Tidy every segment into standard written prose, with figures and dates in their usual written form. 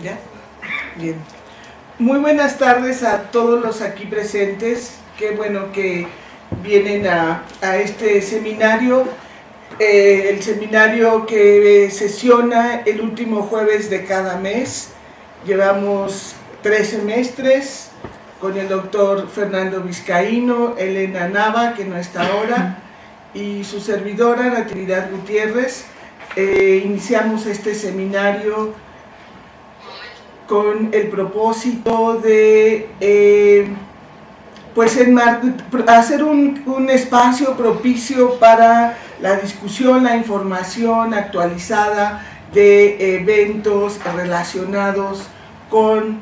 ¿Ya? Bien. Muy buenas tardes a todos los aquí presentes. Qué bueno que vienen a este seminario. El seminario que sesiona el último jueves de cada mes. Llevamos 3 semestres con el doctor Fernando Vizcaíno, Elena Nava, que no está ahora, y su servidora Natividad Gutiérrez. Iniciamos este seminario con el propósito de hacer un espacio propicio para la discusión, la información actualizada de eventos relacionados con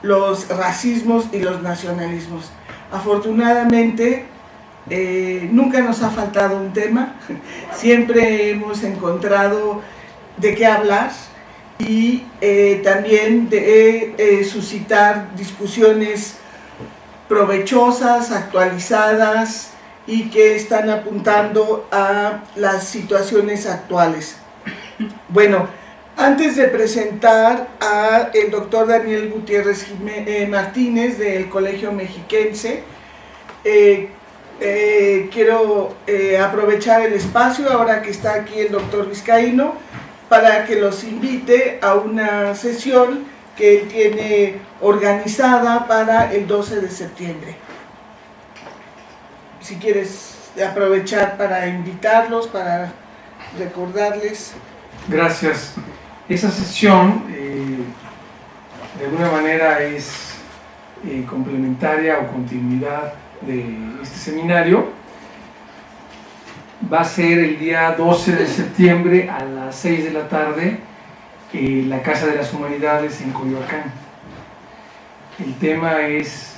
los racismos y los nacionalismos. Afortunadamente, nunca nos ha faltado un tema, siempre hemos encontrado de qué hablar y también de suscitar discusiones provechosas, actualizadas y que están apuntando a las situaciones actuales. Bueno, antes de presentar al doctor Daniel Gutiérrez Martínez del Colegio Mexiquense, quiero aprovechar el espacio ahora que está aquí el doctor Vizcaíno para que los invite a una sesión que él tiene organizada para el 12 de septiembre. Si quieres aprovechar para invitarlos, para recordarles. Gracias. Esa sesión de alguna manera es complementaria o continuidad de este seminario. Va a ser el día 12 de septiembre a las 6 de la tarde en la Casa de las Humanidades en Coyoacán. El tema es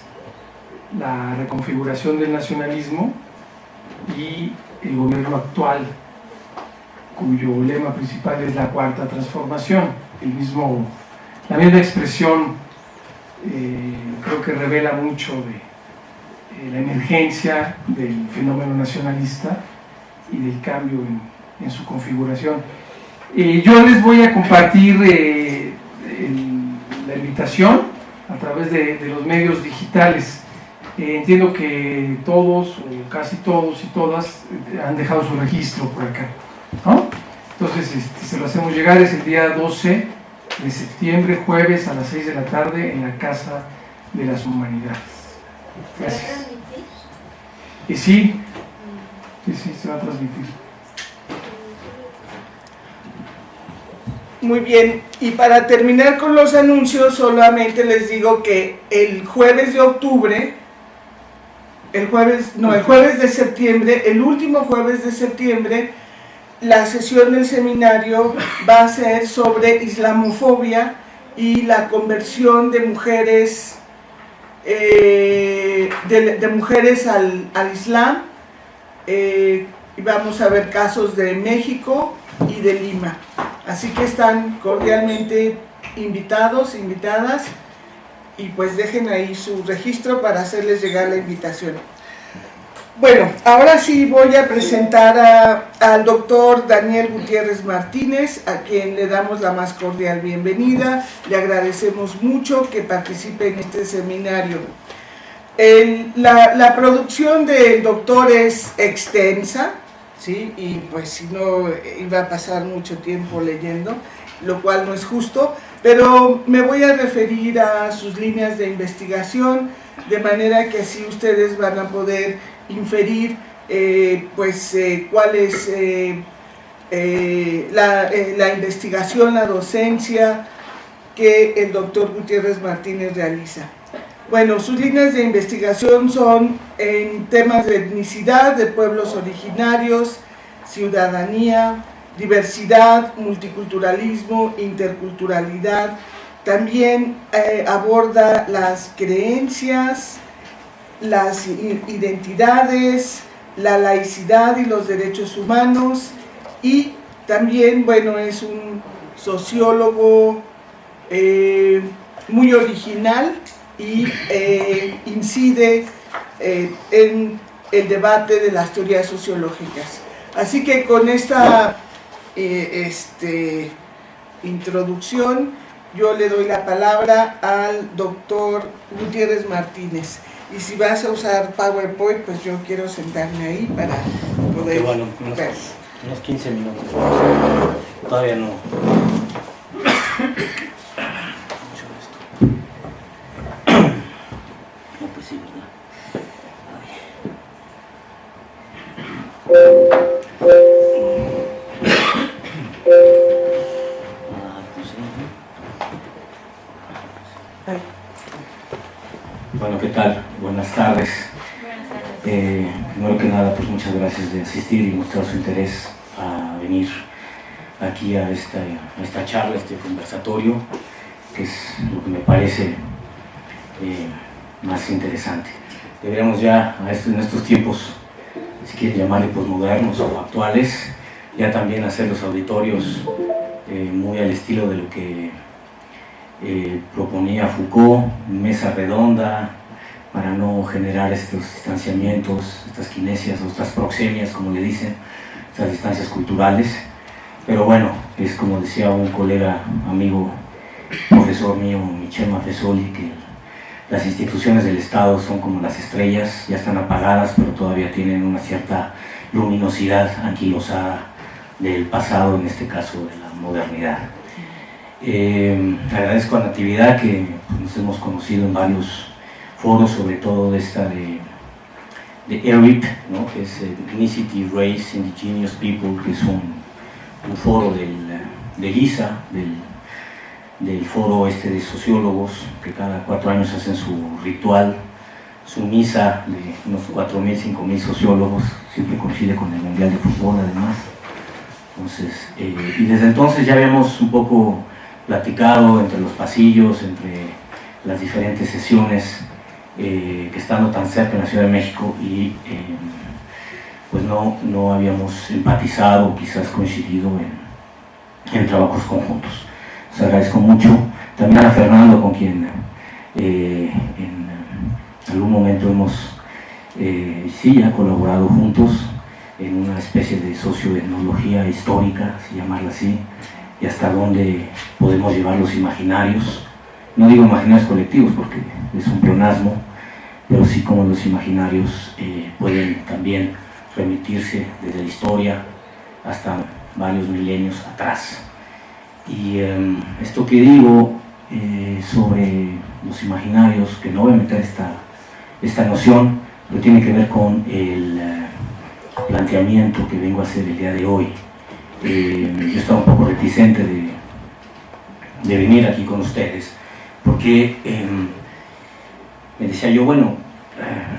la reconfiguración del nacionalismo y el gobierno actual, cuyo lema principal es la cuarta transformación. La misma expresión creo que revela mucho de la emergencia del fenómeno nacionalista y del cambio en su configuración. Yo les voy a compartir la invitación a través de los medios digitales. Entiendo que todos, o casi todos y todas, han dejado su registro por acá, ¿no? Entonces se lo hacemos llegar. Es el día 12 de septiembre, jueves a las 6 de la tarde en la Casa de las Humanidades. Gracias. Y sí, se va a transmitir. Muy bien, y para terminar con los anuncios, solamente les digo que el jueves de octubre, el jueves de septiembre, el último jueves de septiembre, la sesión del seminario va a ser sobre islamofobia y la conversión de mujeres, de mujeres al Islam. Y vamos a ver casos de México y de Lima. Así que están cordialmente invitados, invitadas, y pues dejen ahí su registro para hacerles llegar la invitación. Bueno, ahora sí voy a presentar al doctor Daniel Gutiérrez Martínez, a quien le damos la más cordial bienvenida. Le agradecemos mucho que participe en este seminario. La producción del doctor es extensa, ¿sí? Y pues si no iba a pasar mucho tiempo leyendo, lo cual no es justo, pero me voy a referir a sus líneas de investigación, de manera que así ustedes van a poder inferir cuál es la investigación, la docencia que el doctor Gutiérrez Martínez realiza. Bueno, sus líneas de investigación son en temas de etnicidad, de pueblos originarios, ciudadanía, diversidad, multiculturalismo, interculturalidad. También aborda las creencias, las identidades, la laicidad y los derechos humanos, y también, bueno, es un sociólogo muy original y incide en el debate de las teorías sociológicas. Así que con esta introducción, yo le doy la palabra al doctor Gutiérrez Martínez. Y si vas a usar PowerPoint, pues yo quiero sentarme ahí para poder bueno, ver. Unos 15 minutos. Todavía no. No, pues sí, ¿verdad? Bueno, ¿qué tal? Buenas tardes. Primero que nada, pues muchas gracias de asistir y mostrar su interés a venir aquí a esta charla, este conversatorio, que es lo que me parece más interesante. Deberíamos ya, en estos tiempos, si quieren llamarle posmodernos o actuales, ya también hacer los auditorios muy al estilo de lo que proponía Foucault, mesa redonda, para no generar estos distanciamientos, estas kinesias o estas proxemias, como le dicen, estas distancias culturales. Pero bueno, es como decía un colega, amigo, profesor mío, Michel Maffesoli, que las instituciones del Estado son como las estrellas, ya están apagadas, pero todavía tienen una cierta luminosidad anquilosada del pasado, en este caso de la modernidad. Agradezco a Natividad que nos hemos conocido en varios foros, sobre todo de esta de ERIP, ¿no? Que es Ethnicity, Race, Indigenous People, que es un foro de GISA, del foro de sociólogos, que cada 4 años hacen su ritual, su misa de unos 4.000, 5.000 sociólogos, siempre coincide con el Mundial de Fútbol además. Entonces, y desde entonces ya habíamos un poco platicado entre los pasillos, entre las diferentes sesiones, que estando tan cerca en la Ciudad de México y pues no habíamos empatizado, quizás coincidido en trabajos conjuntos. Les agradezco mucho. También a Fernando, con quien en algún momento hemos ya colaborado juntos en una especie de socioetnología histórica, si llamarla así, y hasta dónde podemos llevar los imaginarios. No digo imaginarios colectivos porque es un pleonasmo, pero sí como los imaginarios pueden también remitirse desde la historia hasta varios milenios atrás. Y esto que digo sobre los imaginarios, que no voy a meter esta noción, pero tiene que ver con el planteamiento que vengo a hacer el día de hoy. Yo estaba un poco reticente de venir aquí con ustedes, porque me decía yo, bueno,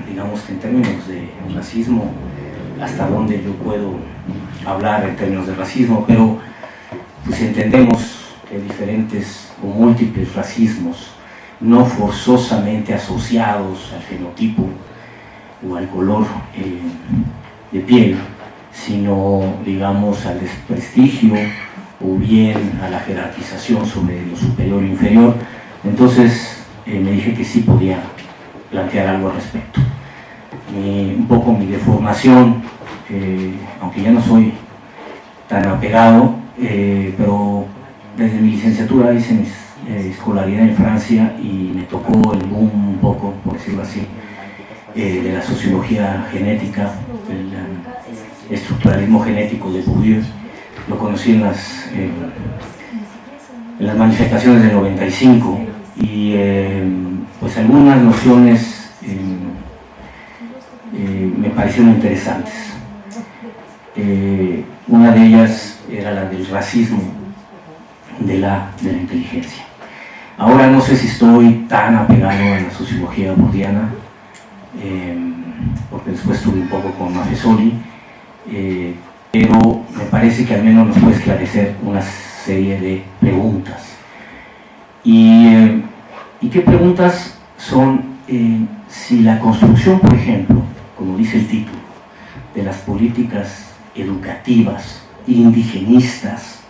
digamos que en términos de racismo, hasta dónde yo puedo hablar en términos de racismo, pero pues entendemos que diferentes o múltiples racismos, no forzosamente asociados al fenotipo o al color de piel, sino, digamos, al desprestigio o bien a la jerarquización sobre lo superior e inferior. Entonces me dije que sí podía plantear algo al respecto. Un poco mi deformación, aunque ya no soy tan apegado, pero desde mi licenciatura hice mi escolaridad en Francia y me tocó el boom un poco, por decirlo así, de la sociología genética, el estructuralismo genético de Bourdieu. Lo conocí en las manifestaciones del 95 y pues algunas nociones me parecieron interesantes. Una de ellas era la del racismo de la inteligencia. Ahora no sé si estoy tan apegado a la sociología bourdiana, porque después estuve un poco con Maffesoli, pero parece que al menos nos puede esclarecer una serie de preguntas. ¿Y qué preguntas son? Si la construcción, por ejemplo, como dice el título, de las políticas educativas indigenistas,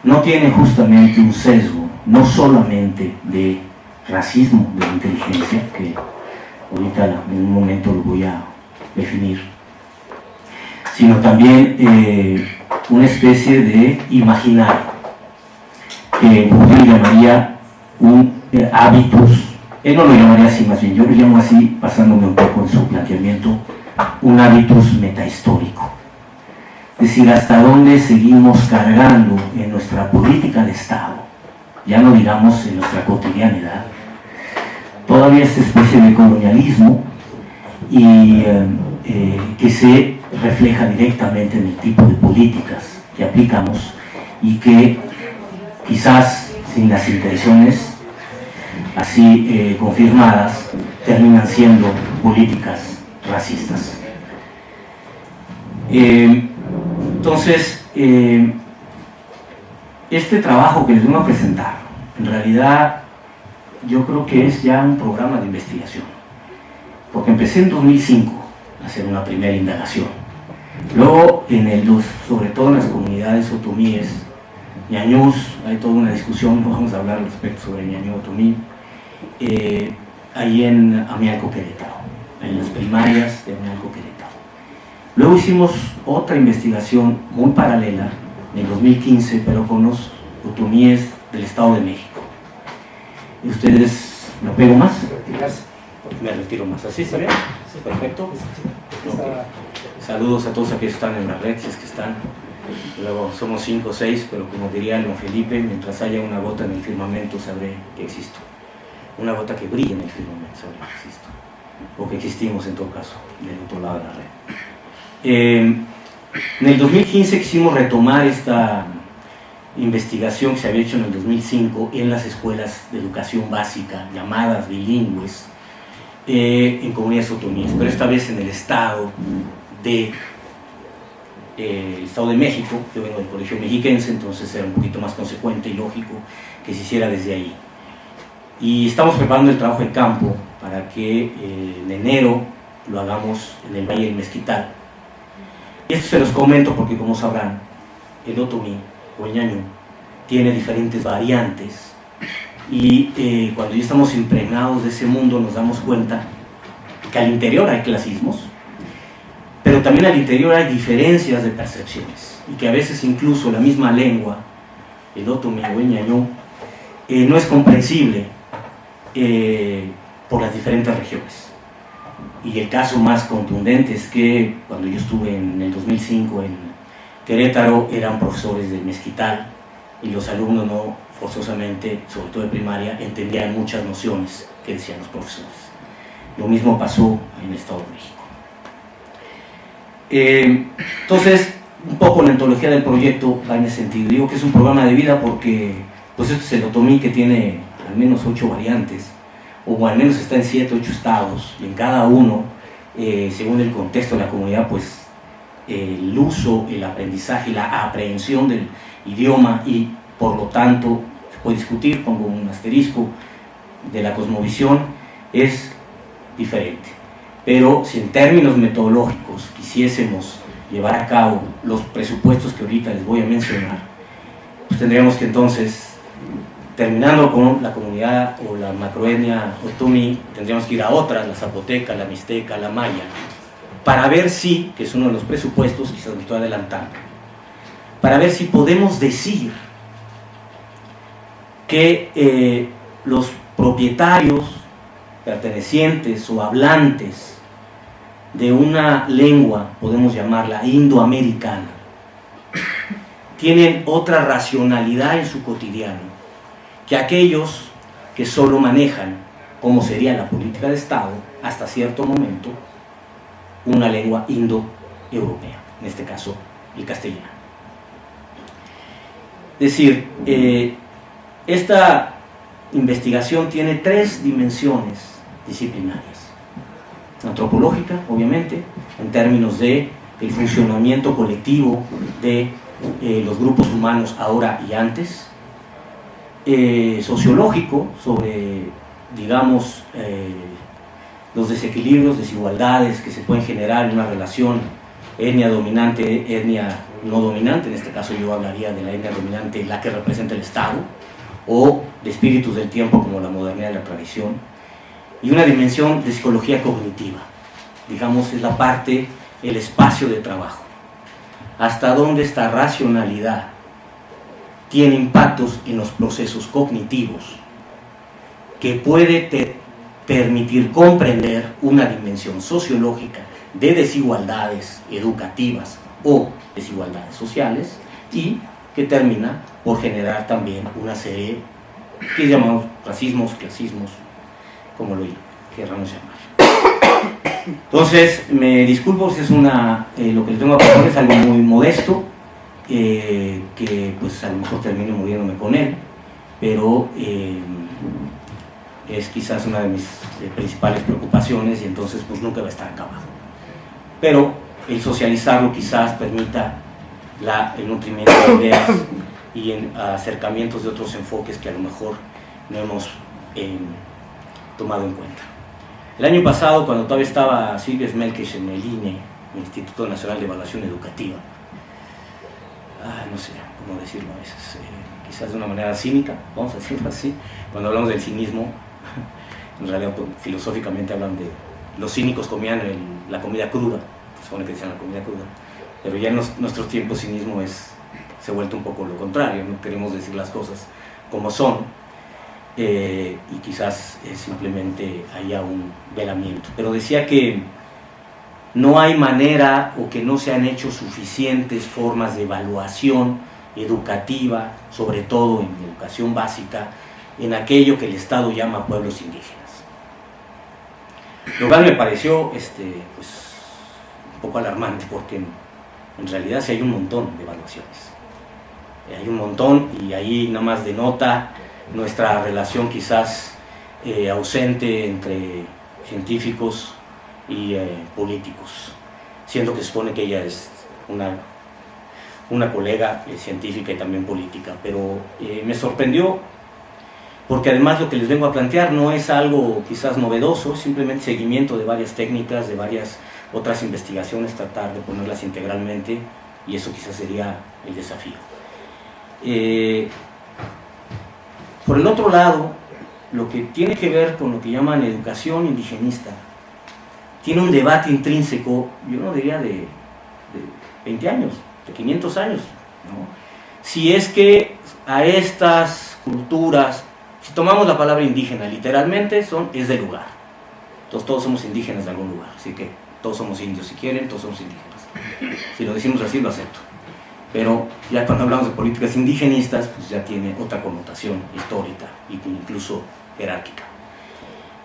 no tiene justamente un sesgo, no solamente de racismo de la inteligencia, que ahorita en un momento lo voy a definir, sino también una especie de imaginario, que yo llamaría un hábitus. Él no lo llamaría así, más bien yo lo llamo así, basándome un poco en su planteamiento, un hábitus metahistórico. Es decir, hasta dónde seguimos cargando en nuestra política de Estado, ya no digamos en nuestra cotidianidad, todavía esta especie de colonialismo y que se refleja directamente en el tipo de políticas que aplicamos y que quizás sin las intenciones así confirmadas, terminan siendo políticas racistas. Entonces, este trabajo que les voy a presentar, en realidad yo creo que es ya un programa de investigación, porque empecé en 2005 a hacer una primera indagación. Luego, sobre todo en las comunidades otomíes, ñañús, hay toda una discusión, no vamos a hablar al respecto sobre ñañú otomí, ahí en Amialco, Querétaro, en las primarias de Amialco, Querétaro. Luego hicimos otra investigación muy paralela en el 2015, pero con los otomíes del Estado de México. ¿Y ustedes, me pego más? Me retiro más, ¿así está bien? Perfecto. Okay. Saludos a todos aquellos que están en la red, si es que están. Luego somos 5 o 6, pero como diría don Felipe, mientras haya una gota en el firmamento sabré que existo. Una gota que brille en el firmamento sabré que existo. O que existimos en todo caso, del otro lado de la red. En el 2015 quisimos retomar esta investigación que se había hecho en el 2005 en las escuelas de educación básica, llamadas bilingües, en comunidades otomíes, pero esta vez en el Estado de México. Yo vengo del colegio mexiquense, entonces era un poquito más consecuente y lógico que se hiciera desde ahí. Y estamos preparando el trabajo de campo para que en enero lo hagamos en el Valle del Mezquital. Y esto se los comento porque, como sabrán, el otomí o el ñañú tiene diferentes variantes y cuando ya estamos impregnados de ese mundo nos damos cuenta que al interior hay clasismos, pero también al interior hay diferencias de percepciones y que a veces incluso la misma lengua, el otomí o el ñañú, no es comprensible por las diferentes regiones. Y el caso más contundente es que cuando yo estuve en el 2005 en Querétaro eran profesores del Mezquital y los alumnos no forzosamente, sobre todo de primaria, entendían muchas nociones que decían los profesores. Lo mismo pasó en el Estado de México. Entonces, un poco la ontología del proyecto va en ese sentido. Digo que es un programa de vida porque pues esto es el otomí, que tiene al menos 8 variantes, o al menos está en 7 o 8 estados, y en cada uno, según el contexto de la comunidad, pues el uso, el aprendizaje, la aprehensión del idioma y por lo tanto, se puede discutir, pongo un asterisco, de la cosmovisión, es diferente. Pero si en términos metodológicos quisiésemos llevar a cabo los presupuestos que ahorita les voy a mencionar, pues tendríamos que entonces, terminando con la comunidad o la macroetnia otomí, tendríamos que ir a otras, la zapoteca, la mixteca, la maya, para ver si, que es uno de los presupuestos, quizás me estoy adelantando, para ver si podemos decir que los propietarios, pertenecientes o hablantes de una lengua, podemos llamarla indoamericana, tienen otra racionalidad en su cotidiano que aquellos que solo manejan, como sería la política de Estado, hasta cierto momento, una lengua indoeuropea, en este caso el castellano. Es decir, esta investigación tiene 3 dimensiones disciplinarias. Antropológica, obviamente, en términos de el funcionamiento colectivo de los grupos humanos ahora y antes, sociológico sobre, digamos, los desequilibrios, desigualdades que se pueden generar en una relación etnia dominante, etnia no dominante. En este caso yo hablaría de la etnia dominante, la que representa el Estado, o de espíritus del tiempo como la modernidad y la tradición, y una dimensión de psicología cognitiva, digamos, es la parte, el espacio de trabajo, hasta dónde esta racionalidad tiene impactos en los procesos cognitivos que puede permitir comprender una dimensión sociológica de desigualdades educativas o desigualdades sociales, y que termina por generar también una serie que llamamos racismos, clasismos, como lo queramos llamar. Entonces, me disculpo si es lo que les tengo a proponer es algo muy modesto, que pues a lo mejor termino muriéndome con él, pero es quizás una de mis principales preocupaciones, y entonces pues nunca va a estar acabado. Pero el socializarlo quizás permita el nutrimiento de ideas y acercamientos de otros enfoques que a lo mejor no hemos tomado en cuenta. El año pasado, cuando todavía estaba Silvia Smelkes en el INE, el Instituto Nacional de Evaluación Educativa, no sé cómo decirlo a veces, quizás de una manera cínica, vamos a decirlo así, cuando hablamos del cinismo, en realidad filosóficamente hablan de los cínicos comían la comida cruda, se supone que decían la comida cruda, pero ya en nuestros tiempos cinismo se ha vuelto un poco lo contrario, no queremos decir las cosas como son, y quizás simplemente haya un velamiento. Pero decía que no hay manera, o que no se han hecho suficientes formas de evaluación educativa, sobre todo en educación básica, en aquello que el Estado llama pueblos indígenas. Lo cual me pareció pues, un poco alarmante, porque en realidad sí hay un montón de evaluaciones. Hay un montón, y ahí nada más denota nuestra relación quizás ausente entre científicos y políticos, siendo que se supone que ella es una colega científica y también política, pero me sorprendió, porque además lo que les vengo a plantear no es algo quizás novedoso, simplemente seguimiento de varias técnicas, de varias otras investigaciones, tratar de ponerlas integralmente, y eso quizás sería el desafío. Por el otro lado, lo que tiene que ver con lo que llaman educación indigenista, tiene un debate intrínseco, yo no diría de 20 años, de 500 años, ¿no? Si es que a estas culturas, si tomamos la palabra indígena literalmente, es del lugar. Entonces todos somos indígenas de algún lugar, así que todos somos indios si quieren, todos somos indígenas. Si lo decimos así, lo acepto. Pero ya cuando hablamos de políticas indigenistas, pues ya tiene otra connotación histórica e incluso jerárquica.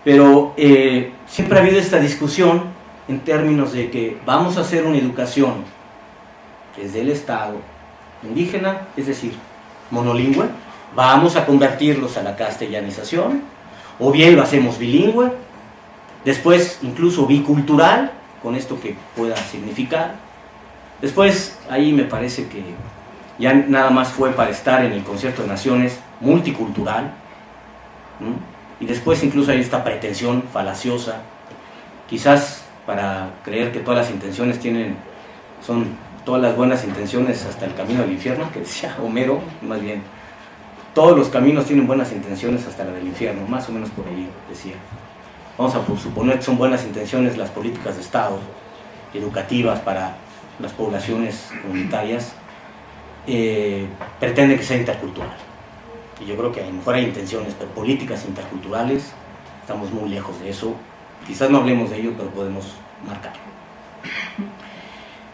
Pero siempre ha habido esta discusión en términos de que vamos a hacer una educación desde el Estado indígena, es decir, monolingüe, vamos a convertirlos a la castellanización, o bien lo hacemos bilingüe, después incluso bicultural, con esto que pueda significar. Después, ahí me parece que ya nada más fue para estar en el Concierto de Naciones, multicultural, ¿no? Y después incluso hay esta pretensión falaciosa, quizás para creer que todas las intenciones son todas las buenas intenciones hasta el camino del infierno, que decía Homero, más bien, todos los caminos tienen buenas intenciones hasta la del infierno, más o menos por ahí decía. Vamos a suponer que son buenas intenciones las políticas de Estado, educativas para las poblaciones comunitarias, pretende que sea intercultural. Y yo creo que a lo mejor hay intenciones, pero políticas interculturales, estamos muy lejos de eso. Quizás no hablemos de ello, pero podemos marcarlo.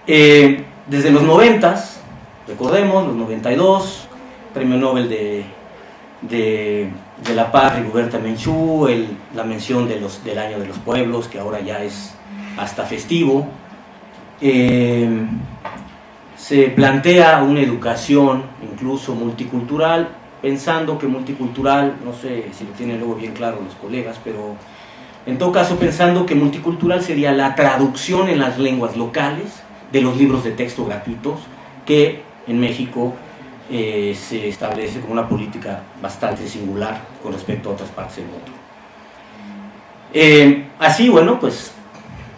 Desde los 90s, recordemos, los 92, Premio Nobel de la Paz, Rigoberta Menchú, la mención del Año de los Pueblos, que ahora ya es hasta festivo. Se plantea una educación incluso multicultural, pensando que multicultural, no sé si lo tienen luego bien claro los colegas, pero en todo caso pensando que multicultural sería la traducción en las lenguas locales de los libros de texto gratuitos, que en México se establece como una política bastante singular con respecto a otras partes del mundo. Así, bueno, pues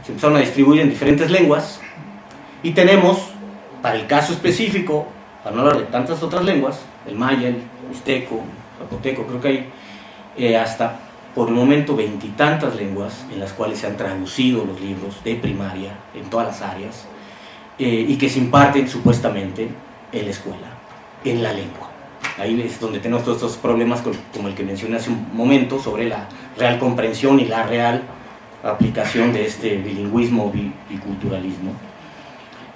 se empezaron a distribuir en diferentes lenguas y tenemos, para el caso específico, para no hablar de tantas otras lenguas, el maya, el mixteco, zapoteco, creo que hay hasta por el momento 20 y tantas lenguas en las cuales se han traducido los libros de primaria en todas las áreas y que se imparten supuestamente en la escuela, en la lengua. Ahí es donde tenemos todos estos problemas como el que mencioné hace un momento sobre la real comprensión y la real aplicación de este bilingüismo o biculturalismo.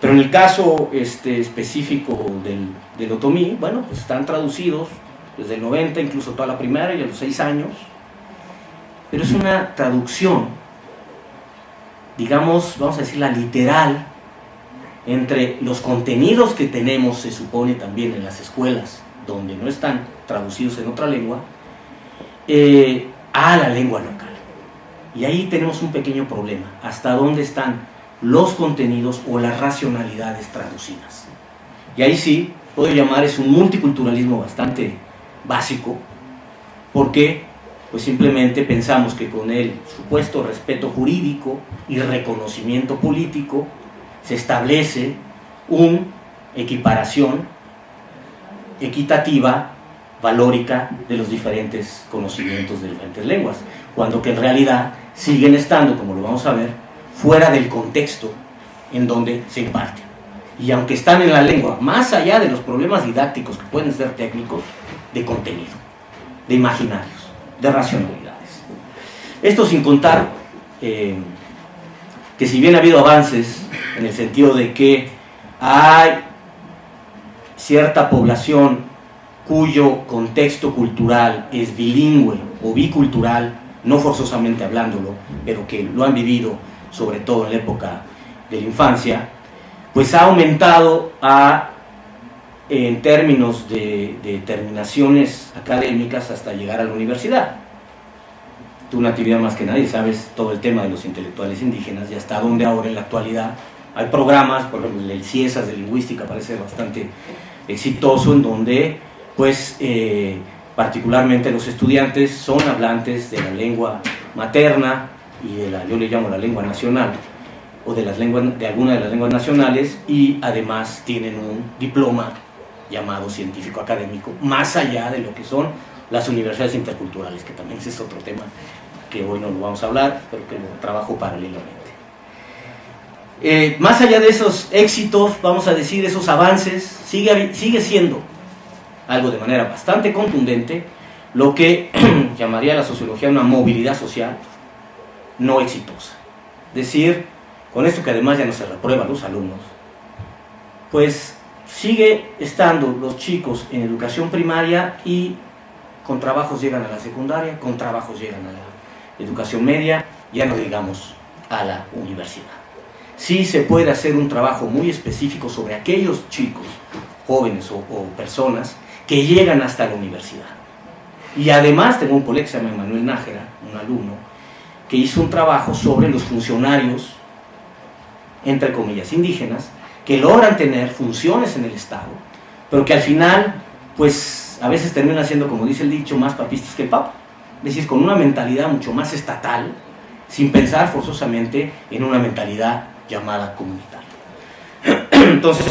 Pero en el caso específico del otomí, bueno, pues están traducidos desde el 90, incluso toda la primaria y a los 6 años, pero es una traducción, digamos, vamos a decirla literal, entre los contenidos que tenemos, se supone también en las escuelas, donde no están traducidos en otra lengua, a la lengua local. Y ahí tenemos un pequeño problema, hasta dónde están los contenidos o las racionalidades traducidas. Y ahí sí, puedo llamar, es un multiculturalismo bastante básico, porque pues simplemente pensamos que con el supuesto respeto jurídico y reconocimiento político se establece una equiparación equitativa, valórica de los diferentes conocimientos de diferentes lenguas, cuando que en realidad siguen estando, como lo vamos a ver, fuera del contexto en donde se imparten. Y aunque están en la lengua, más allá de los problemas didácticos que pueden ser técnicos, de contenido, de imaginarios, de racionalidades. Esto sin contar que si bien ha habido avances en el sentido de que hay cierta población cuyo contexto cultural es bilingüe o bicultural, no forzosamente hablándolo, pero que lo han vivido sobre todo en la época de la infancia, pues ha aumentado en términos de terminaciones académicas hasta llegar a la universidad. Tú, Natividad, más que nadie sabes todo el tema de los intelectuales indígenas y hasta donde ahora en la actualidad hay programas, por ejemplo el CIESAS de lingüística parece bastante exitoso, en donde pues particularmente los estudiantes son hablantes de la lengua materna y yo le llamo la lengua nacional, o de alguna de las lenguas nacionales, y además tienen un diploma llamado científico académico, más allá de lo que son las universidades interculturales, que también ese es otro tema que hoy no lo vamos a hablar, pero que lo trabajo paralelamente. Más allá de esos éxitos, vamos a decir, esos avances, sigue siendo algo de manera bastante contundente lo que llamaría la sociología una movilidad social no exitosa. Es decir, con esto que además ya no se reprueba a los alumnos, pues sigue estando los chicos en educación primaria y con trabajos llegan a la secundaria, con trabajos llegan a la educación media, ya no digamos a la universidad. Sí se puede hacer un trabajo muy específico sobre aquellos chicos, jóvenes o personas que llegan hasta la universidad. Y además tengo un colega que se llama Manuel Nájera, un alumno, que hizo un trabajo sobre los funcionarios, entre comillas, indígenas, que logran tener funciones en el Estado, pero que al final, pues a veces terminan siendo, como dice el dicho, más papistas que el Papa. Es decir, con una mentalidad mucho más estatal, sin pensar forzosamente en una mentalidad llamada comunitaria. Entonces,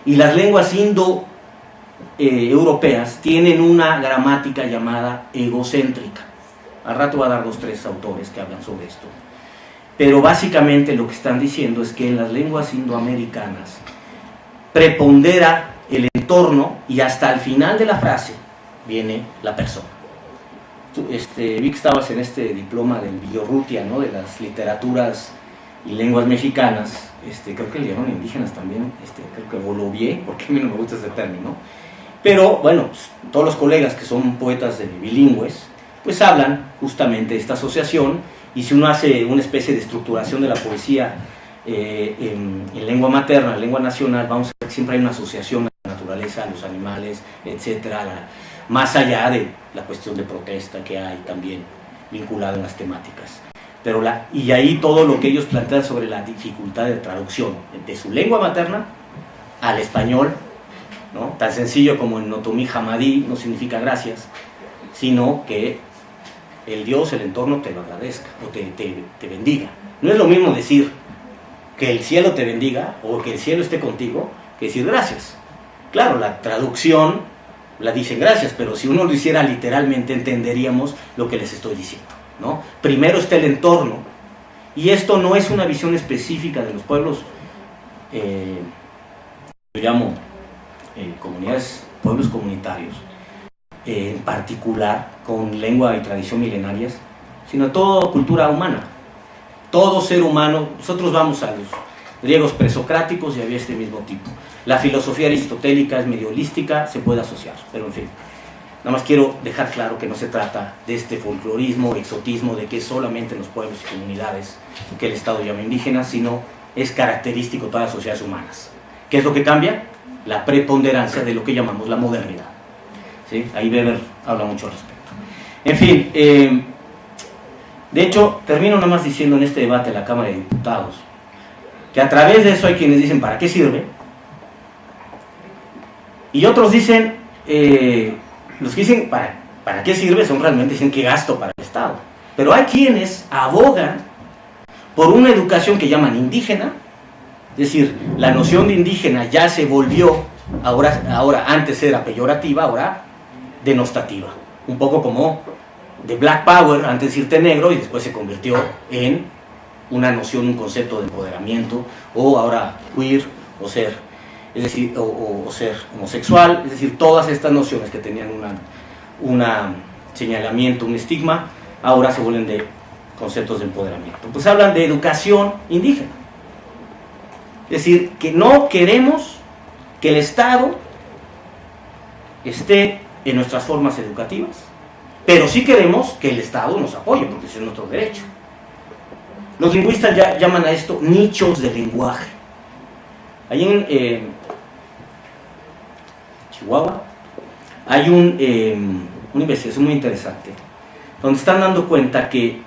y las lenguas indoeuropeas tienen una gramática llamada egocéntrica. Al rato voy a dar 2 o 3 autores que hablan sobre esto. Pero básicamente lo que están diciendo es que en las lenguas indoamericanas prepondera el entorno y hasta el final de la frase viene la persona. Vi que estabas en este diploma del Villorrutia, ¿no? De las literaturas y lenguas mexicanas, creo que le llaman indígenas también, creo que Bolovier, porque a mí no me gusta ese término, pero bueno, todos los colegas que son poetas bilingües, pues hablan justamente de esta asociación, y si uno hace una especie de estructuración de la poesía en lengua materna, en lengua nacional, vamos a ver que siempre hay una asociación a la naturaleza, a los animales, etcétera, más allá de la cuestión de protesta que hay también vinculada en las temáticas. Y ahí todo lo que ellos plantean sobre la dificultad de traducción de su lengua materna al español, ¿no? Tan sencillo como en Notomí Hamadí no significa gracias, sino que el Dios, el entorno te lo agradezca o te bendiga. No es lo mismo decir que el cielo te bendiga o que el cielo esté contigo que decir gracias. Claro, la traducción la dicen gracias, pero si uno lo hiciera literalmente entenderíamos lo que les estoy diciendo, ¿no? Primero está el entorno, y esto no es una visión específica de los pueblos, yo llamo pueblos comunitarios, en particular con lengua y tradición milenarias, sino toda cultura humana, todo ser humano. Nosotros vamos a los griegos presocráticos y había este mismo tipo. La filosofía aristotélica es medio holística, se puede asociar, pero en fin. Nada más quiero dejar claro que no se trata de este folclorismo, exotismo, de que es solamente en los pueblos y comunidades que el Estado llama indígenas, sino es característico de todas las sociedades humanas. ¿Qué es lo que cambia? La preponderancia de lo que llamamos la modernidad. ¿Sí? Ahí Weber habla mucho al respecto. En fin, de hecho, termino nada más diciendo en este debate de la Cámara de Diputados, que a través de eso hay quienes dicen ¿para qué sirve? Y otros dicen, los que dicen ¿para qué sirve? Son realmente dicen ¿qué gasto para el Estado? Pero hay quienes abogan por una educación que llaman indígena, es decir, la noción de indígena ya se volvió, ahora antes era peyorativa, ahora denostativa, un poco como de Black Power, antes de irte negro, y después se convirtió en una noción, un concepto de empoderamiento, o ahora queer, o ser, es decir, o ser homosexual, es decir, todas estas nociones que tenían un señalamiento, un estigma, ahora se vuelven de conceptos de empoderamiento. Pues hablan de educación indígena, es decir, que no queremos que el Estado esté en nuestras formas educativas, pero sí queremos que el Estado nos apoye, porque ese es nuestro derecho. Los lingüistas ya llaman a esto nichos de lenguaje. Ahí en Chihuahua hay una investigación muy interesante, donde están dando cuenta que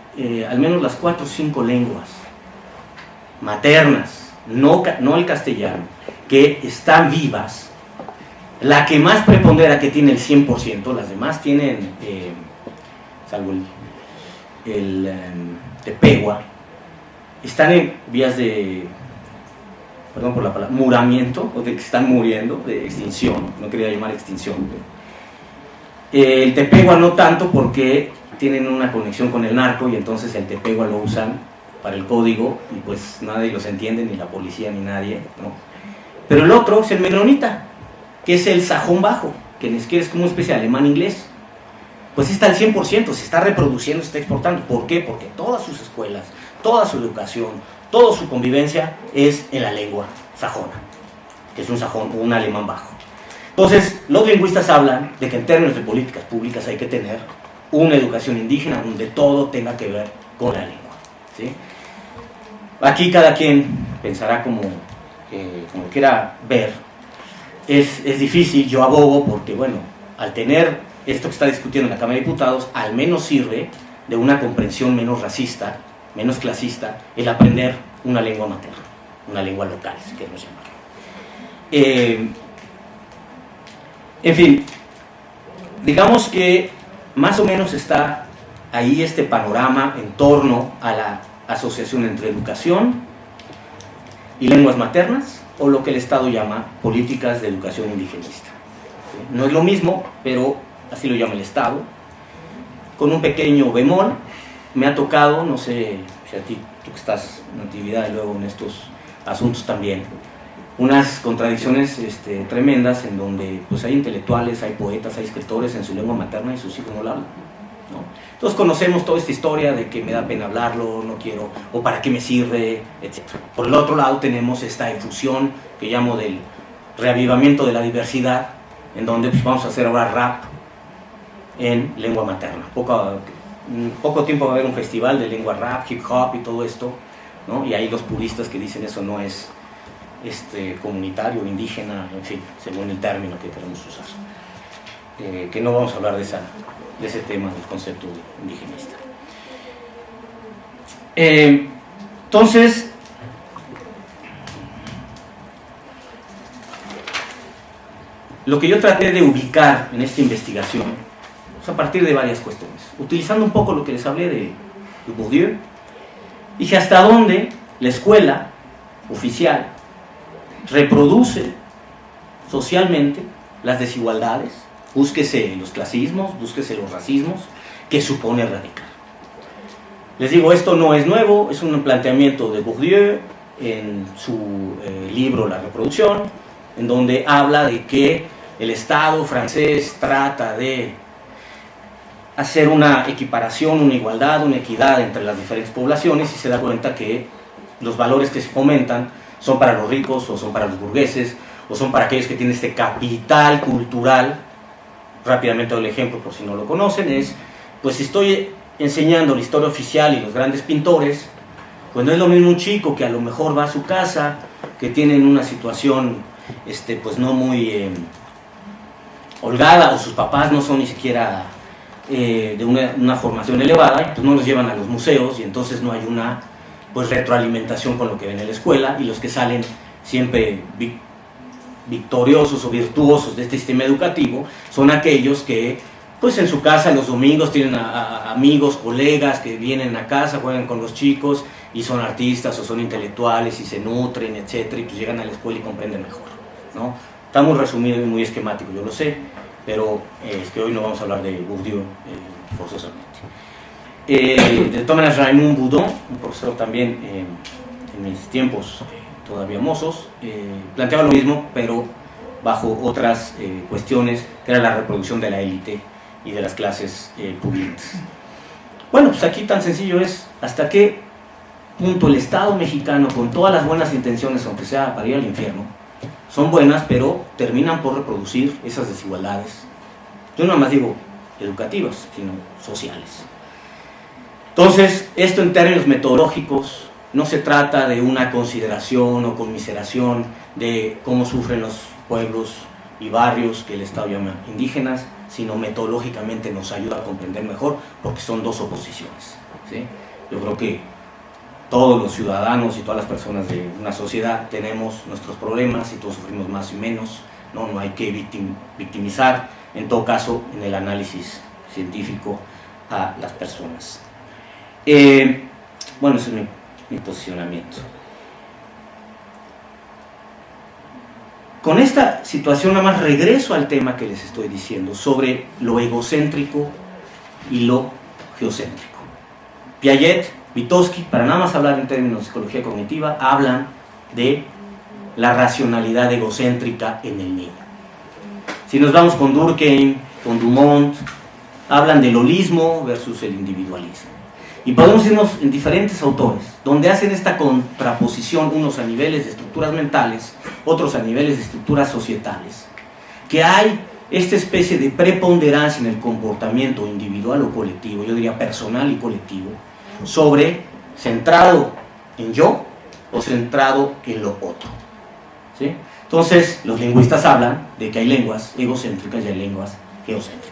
al menos las 4 o 5 lenguas maternas, no el castellano, que están vivas, la que más prepondera, que tiene el 100%, las demás tienen, salvo el tepehua, están en vías de, perdón por la palabra, muramiento, o de que están muriendo, de extinción, no quería llamar extinción. El tepehua no tanto, porque tienen una conexión con el narco, y entonces el tepehua lo usan para el código, y pues nadie los entiende, ni la policía, ni nadie, ¿no? Pero el otro es el menonita, que es el sajón bajo, que ni siquiera es como una especie de alemán-inglés. Pues está al 100%, se está reproduciendo, se está exportando. ¿Por qué? Porque todas sus escuelas, toda su educación, toda su convivencia es en la lengua sajona, que es un sajón, un alemán bajo. Entonces, los lingüistas hablan de que en términos de políticas públicas hay que tener una educación indígena donde todo tenga que ver con la lengua, ¿sí? Aquí cada quien pensará como quiera ver. Es difícil, yo abogo porque, bueno, al tener esto que está discutiendo en la Cámara de Diputados, al menos sirve de una comprensión menos racista, menos clasista, el aprender una lengua materna, una lengua local, si queremos llamarlo. En fin, digamos que más o menos está ahí este panorama en torno a la asociación entre educación y lenguas maternas, o lo que el Estado llama políticas de educación indigenista. No es lo mismo, pero así lo llama el Estado. Con un pequeño bemol, me ha tocado, no sé si a ti, tú que estás en actividad y luego en estos asuntos también, unas contradicciones tremendas en donde pues, hay intelectuales, hay poetas, hay escritores en su lengua materna y sus hijos no la hablan, ¿no? Entonces conocemos toda esta historia de que me da pena hablarlo, no quiero, o para qué me sirve, etc. Por el otro lado tenemos esta efusión que llamo del reavivamiento de la diversidad, en donde pues, vamos a hacer ahora rap en lengua materna. Poco tiempo va a haber un festival de lengua rap, hip hop y todo esto, ¿no? Y hay los puristas que dicen eso no es comunitario, indígena, en fin, según el término que queremos usar. Que no vamos a hablar de ese tema del concepto de indigenista. Entonces, lo que yo traté de ubicar en esta investigación, pues a partir de varias cuestiones, utilizando un poco lo que les hablé de Bourdieu, dije hasta dónde la escuela oficial reproduce socialmente las desigualdades, búsquese los clasismos, búsquese los racismos, que supone erradicar. Les digo, esto no es nuevo, es un planteamiento de Bourdieu en su libro La reproducción, en donde habla de que el Estado francés trata de hacer una equiparación, una igualdad, una equidad entre las diferentes poblaciones y se da cuenta que los valores que se fomentan son para los ricos o son para los burgueses o son para aquellos que tienen este capital cultural. Rápidamente doy el ejemplo por si no lo conocen, es, pues si estoy enseñando la historia oficial y los grandes pintores, pues no es lo mismo un chico que a lo mejor va a su casa, que tienen una situación pues no muy holgada, o sus papás no son ni siquiera de una formación elevada, pues no los llevan a los museos y entonces no hay una pues retroalimentación con lo que ven en la escuela, y los que salen siempre victoriosos o virtuosos de este sistema educativo son aquellos que pues en su casa los domingos tienen amigos, colegas que vienen a casa, juegan con los chicos y son artistas o son intelectuales y se nutren, etcétera, y pues llegan a la escuela y comprenden mejor, ¿no? Está muy resumido y muy esquemático, yo lo sé, pero es que hoy no vamos a hablar de Bourdieu forzosamente. De todas maneras, Raymond Boudon, un profesor también en mis tiempos todavía mozos, planteaba lo mismo, pero bajo otras cuestiones, que era la reproducción de la élite y de las clases pudientes. Bueno, pues aquí tan sencillo es hasta qué punto el Estado mexicano, con todas las buenas intenciones, aunque sea para ir al infierno, son buenas, pero terminan por reproducir esas desigualdades. Yo no más digo educativas, sino sociales. Entonces, esto en términos metodológicos no se trata de una consideración o conmiseración de cómo sufren los pueblos y barrios que el Estado llama indígenas, sino metodológicamente nos ayuda a comprender mejor, porque son dos oposiciones, ¿sí? Yo creo que todos los ciudadanos y todas las personas de una sociedad tenemos nuestros problemas y todos sufrimos más y menos, no hay que victimizar, en todo caso, en el análisis científico a las personas. Bueno, ese es mi posicionamiento. Con esta situación nada más regreso al tema que les estoy diciendo sobre lo egocéntrico y lo geocéntrico. Piaget, Vygotsky, para nada más hablar en términos de psicología cognitiva, hablan de la racionalidad egocéntrica en el niño. Si nos vamos con Durkheim, con Dumont, hablan del holismo versus el individualismo. Y podemos irnos en diferentes autores, donde hacen esta contraposición, unos a niveles de estructuras mentales, otros a niveles de estructuras societales, que hay esta especie de preponderancia en el comportamiento individual o colectivo, yo diría personal y colectivo, sobre centrado en yo o centrado en lo otro, ¿sí? Entonces, los lingüistas hablan de que hay lenguas egocéntricas y hay lenguas geocéntricas.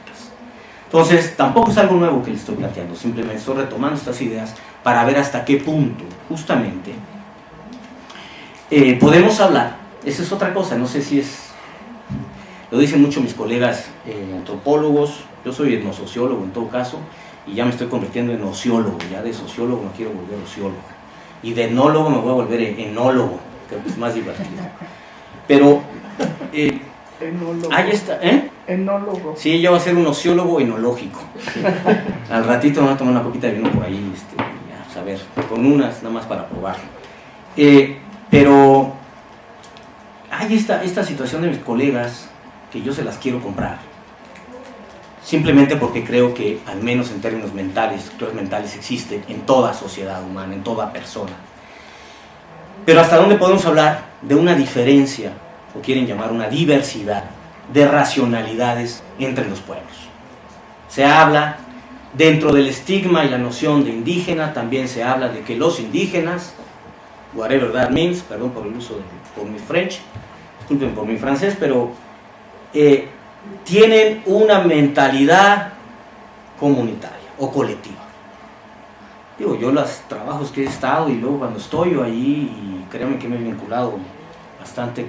Entonces, tampoco es algo nuevo que les estoy planteando, simplemente estoy retomando estas ideas para ver hasta qué punto, justamente, podemos hablar. Esa es otra cosa, no sé si es... Lo dicen mucho mis colegas antropólogos, yo soy etnosociólogo en todo caso, y ya me estoy convirtiendo en ociólogo, ya de sociólogo no quiero volver ociólogo, y de etnólogo me voy a volver enólogo, creo que es más divertido. Pero Enólogo. ahí está, Enólogo. Sí, yo voy a ser un ociólogo enológico. Al ratito me voy a tomar una copita de vino por ahí, a ver, con unas nada más para probarlo. Pero hay esta situación de mis colegas que yo se las quiero comprar. Simplemente porque creo que, al menos en términos mentales, estructuras mentales existen en toda sociedad humana, en toda persona. Pero ¿hasta dónde podemos hablar de una diferencia, o quieren llamar una diversidad, de racionalidades entre los pueblos? Se habla, dentro del estigma y la noción de indígena, también se habla de que los indígenas, whatever that means, perdón por el uso por mi French, disculpen por mi francés, pero tienen una mentalidad comunitaria o colectiva. Digo, yo los trabajos que he estado y luego cuando estoy yo ahí, y créanme que me he vinculado bastante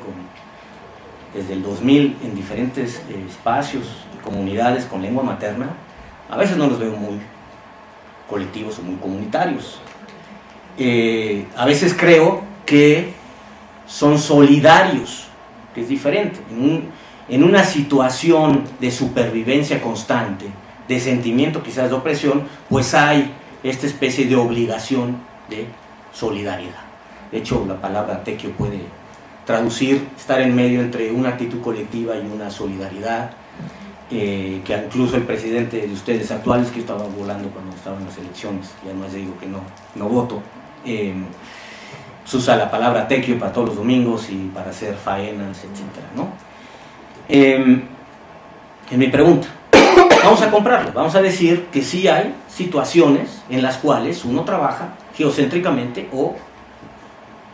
desde el 2000 en diferentes espacios y comunidades con lengua materna, a veces no los veo muy colectivos o muy comunitarios. A veces creo que son solidarios, que es diferente. En una situación de supervivencia constante, de sentimiento quizás de opresión, pues hay esta especie de obligación de solidaridad. De hecho, la palabra tequio puede traducir estar en medio entre una actitud colectiva y una solidaridad, que incluso el presidente de ustedes actuales, que yo estaba volando cuando estaban en las elecciones, y además digo que no voto, se usa la palabra tequio para todos los domingos y para hacer faenas, etcétera, ¿no? En mi pregunta, vamos a comprarlo, vamos a decir que sí hay situaciones en las cuales uno trabaja geocéntricamente o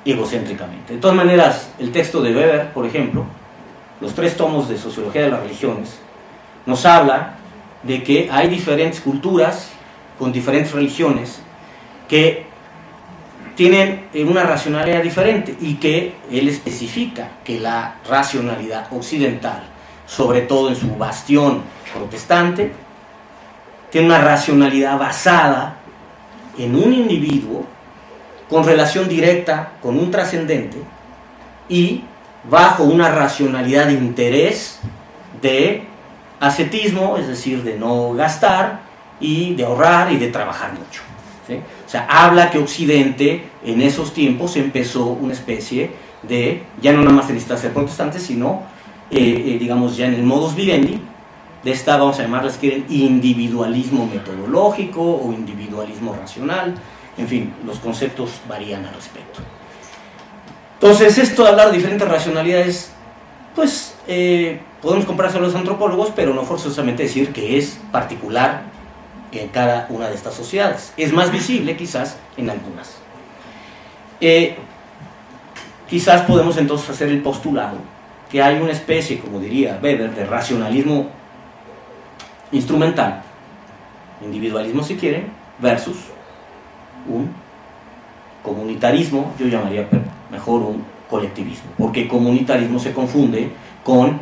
egocéntricamente. De todas maneras, el texto de Weber, por ejemplo, los 3 tomos de Sociología de las Religiones, nos habla de que hay diferentes culturas con diferentes religiones que tienen una racionalidad diferente, y que él especifica que la racionalidad occidental, sobre todo en su bastión protestante, tiene una racionalidad basada en un individuo con relación directa con un trascendente y bajo una racionalidad de interés, de ascetismo, es decir, de no gastar y de ahorrar y de trabajar mucho, ¿sí? O sea, habla que Occidente en esos tiempos empezó una especie de, ya no nada más necesita ser protestante, sino, digamos, ya en el modus vivendi, de esta, vamos a llamarla, si quieren, individualismo metodológico o individualismo racional, en fin, los conceptos varían al respecto. Entonces, esto de hablar de diferentes racionalidades, pues, podemos comparárselo a los antropólogos, pero no forzosamente decir que es particular en cada una de estas sociedades. Es más visible quizás en algunas. Quizás podemos entonces hacer el postulado que hay una especie, como diría Weber, de racionalismo instrumental, individualismo si quieren, versus un comunitarismo, yo llamaría mejor un colectivismo, porque comunitarismo se confunde con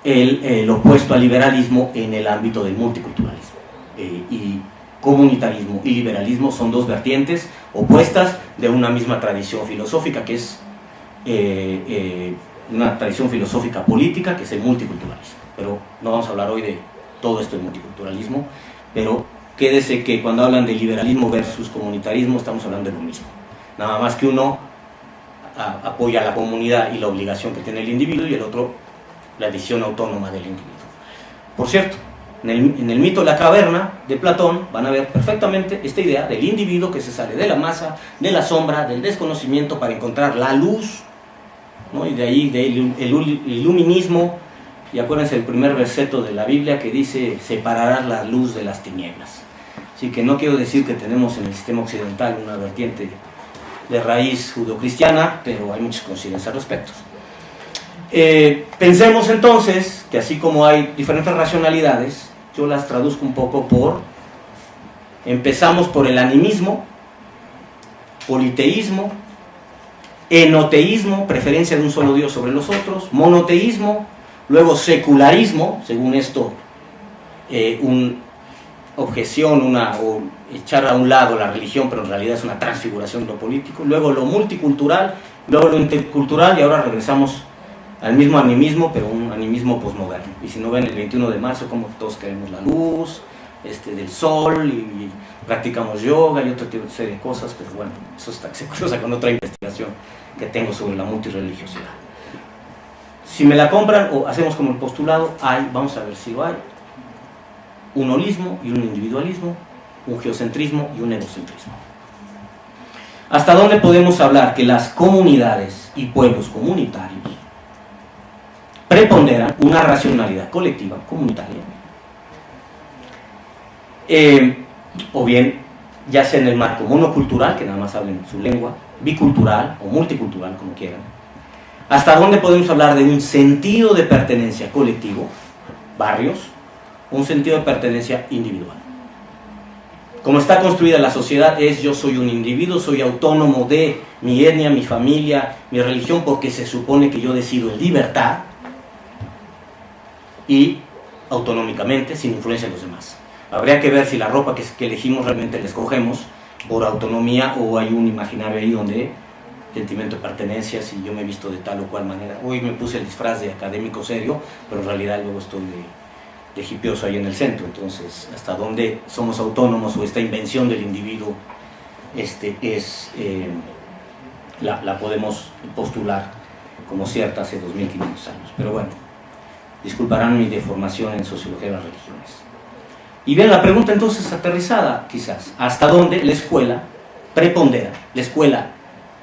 el opuesto al liberalismo en el ámbito del multiculturalismo. Y comunitarismo y liberalismo son 2 vertientes opuestas de una misma tradición filosófica, que es una tradición filosófica política, que es el multiculturalismo. Pero no vamos a hablar hoy de todo esto del multiculturalismo, pero quédese que cuando hablan de liberalismo versus comunitarismo estamos hablando de lo mismo, nada más que uno apoya a la comunidad y la obligación que tiene el individuo, y el otro la decisión autónoma del individuo. Por cierto, en el mito de la caverna de Platón van a ver perfectamente esta idea del individuo que se sale de la masa, de la sombra, del desconocimiento para encontrar la luz, ¿no? Y de ahí el iluminismo. Y acuérdense del primer verseto de la Biblia que dice: separarás la luz de las tinieblas. Así que no quiero decir que tenemos en el sistema occidental una vertiente de raíz judeocristiana, pero hay muchas coincidencias al respecto. Pensemos entonces que así como hay diferentes racionalidades, yo las traduzco un poco empezamos por el animismo, politeísmo, enoteísmo, preferencia de un solo Dios sobre los otros, monoteísmo, luego secularismo, según esto, una objeción, echar a un lado la religión, pero en realidad es una transfiguración de lo político, luego lo multicultural, luego lo intercultural, y ahora regresamos al mismo animismo, pero un animismo posmoderno. Y si no ven el 21 de marzo, como todos queremos la luz del sol, y practicamos yoga y otra serie de cosas, pero bueno, eso se cruza con otra investigación que tengo sobre la multirreligiosidad. Si me la compran o hacemos como el postulado, vamos a ver si lo hay, un holismo y un individualismo, un geocentrismo y un egocentrismo. ¿Hasta dónde podemos hablar que las comunidades y pueblos comunitarios preponderan una racionalidad colectiva, comunitaria? O bien, ya sea en el marco monocultural, que nada más hablen su lengua, bicultural o multicultural, como quieran. ¿Hasta dónde podemos hablar de un sentido de pertenencia colectivo, barrios, o un sentido de pertenencia individual? Como está construida la sociedad es: yo soy un individuo, soy autónomo de mi etnia, mi familia, mi religión, porque se supone que yo decido en libertad y autonómicamente, sin influencia de los demás. Habría que ver si la ropa que elegimos realmente la escogemos por autonomía, o hay un imaginario ahí donde sentimiento de pertenencia, si yo me he visto de tal o cual manera. Hoy me puse el disfraz de académico serio, pero en realidad luego estoy de hipioso ahí en el centro. Entonces, hasta dónde somos autónomos, o esta invención del individuo la podemos postular como cierta hace 2500 años. Pero bueno, disculparán mi deformación en sociología de las religiones. Y bien, la pregunta entonces aterrizada quizás: ¿hasta dónde la escuela prepondera, la escuela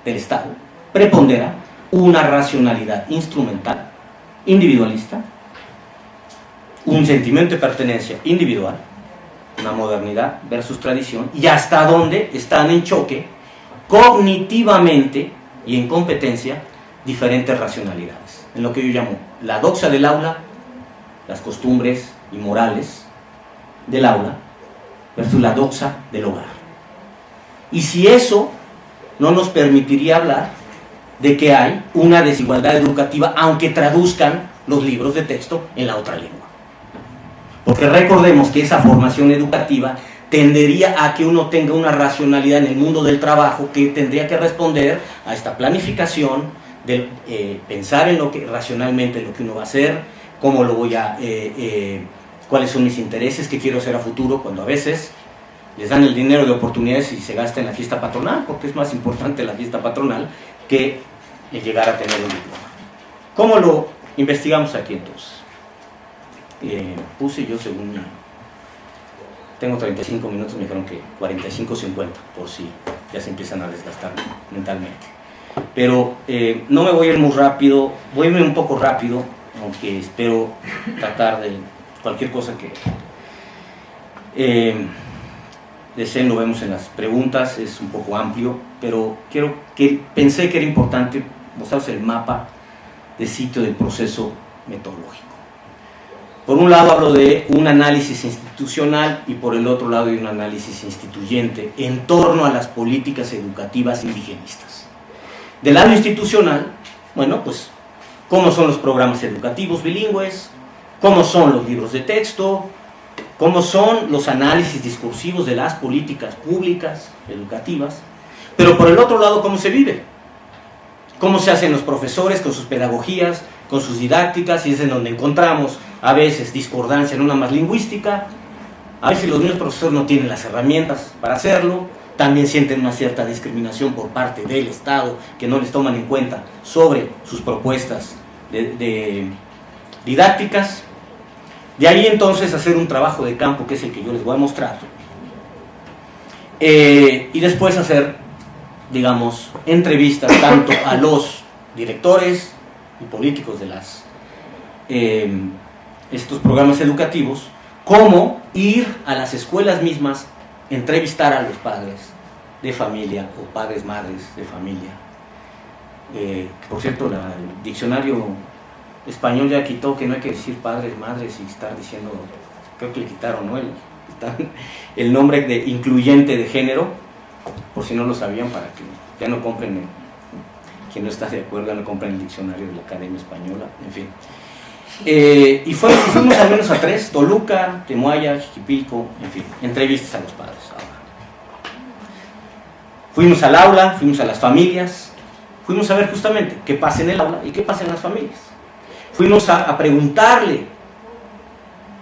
del Estado prepondera una racionalidad instrumental, individualista, un sentimiento de pertenencia individual, una modernidad versus tradición, y hasta dónde están en choque cognitivamente y en competencia diferentes racionalidades, en lo que yo llamo la doxa del aula, las costumbres y morales del aula versus la doxa del hogar? Y si eso no nos permitiría hablar de que hay una desigualdad educativa, aunque traduzcan los libros de texto en la otra lengua. Porque recordemos que esa formación educativa tendería a que uno tenga una racionalidad en el mundo del trabajo, que tendría que responder a esta planificación de pensar en lo que racionalmente lo que uno va a hacer, cómo lo voy a cuáles son mis intereses, qué quiero hacer a futuro, cuando a veces les dan el dinero de oportunidades y se gasta en la fiesta patronal, porque es más importante la fiesta patronal que el llegar a tener un diploma. ¿Cómo lo investigamos aquí entonces? Puse yo según tengo 35 minutos, me dijeron que 45-50, por si ya se empiezan a desgastar mentalmente. Pero no me voy a ir muy rápido, voy a ir un poco rápido, aunque espero tratar de cualquier cosa que deseen, lo vemos en las preguntas, es un poco amplio, pero pensé que era importante mostraros el mapa de sitio del proceso metodológico. Por un lado hablo de un análisis institucional y por el otro lado de un análisis instituyente en torno a las políticas educativas indigenistas. Del lado institucional, bueno, pues cómo son los programas educativos bilingües, cómo son los libros de texto, cómo son los análisis discursivos de las políticas públicas educativas, pero por el otro lado, cómo se vive, cómo se hacen los profesores con sus pedagogías, con sus didácticas, y es en donde encontramos a veces discordancia en una más lingüística, a veces los mismos profesores no tienen las herramientas para hacerlo, también sienten una cierta discriminación por parte del Estado, que no les toman en cuenta sobre sus propuestas de didácticas. De ahí entonces hacer un trabajo de campo, que es el que yo les voy a mostrar, y después hacer, digamos, entrevistas tanto a los directores y políticos de estos programas educativos, como ir a las escuelas mismas, entrevistar a los padres de familia o padres, madres de familia. Por cierto, el diccionario español ya quitó que no hay que decir padres, madres y estar diciendo, creo que le quitaron, ¿no? El nombre de incluyente de género, por si no lo sabían, para que ya no compren, quien no está de acuerdo, ya no compren el diccionario de la Academia Española, en fin. Y fuimos al menos a 3, Toluca, Temuaya, Jiquipilco, en fin, entrevistas a los padres. Ahora, Fuimos al aula, fuimos a las familias, fuimos a ver justamente qué pasa en el aula y qué pasa en las familias. Fuimos a preguntarle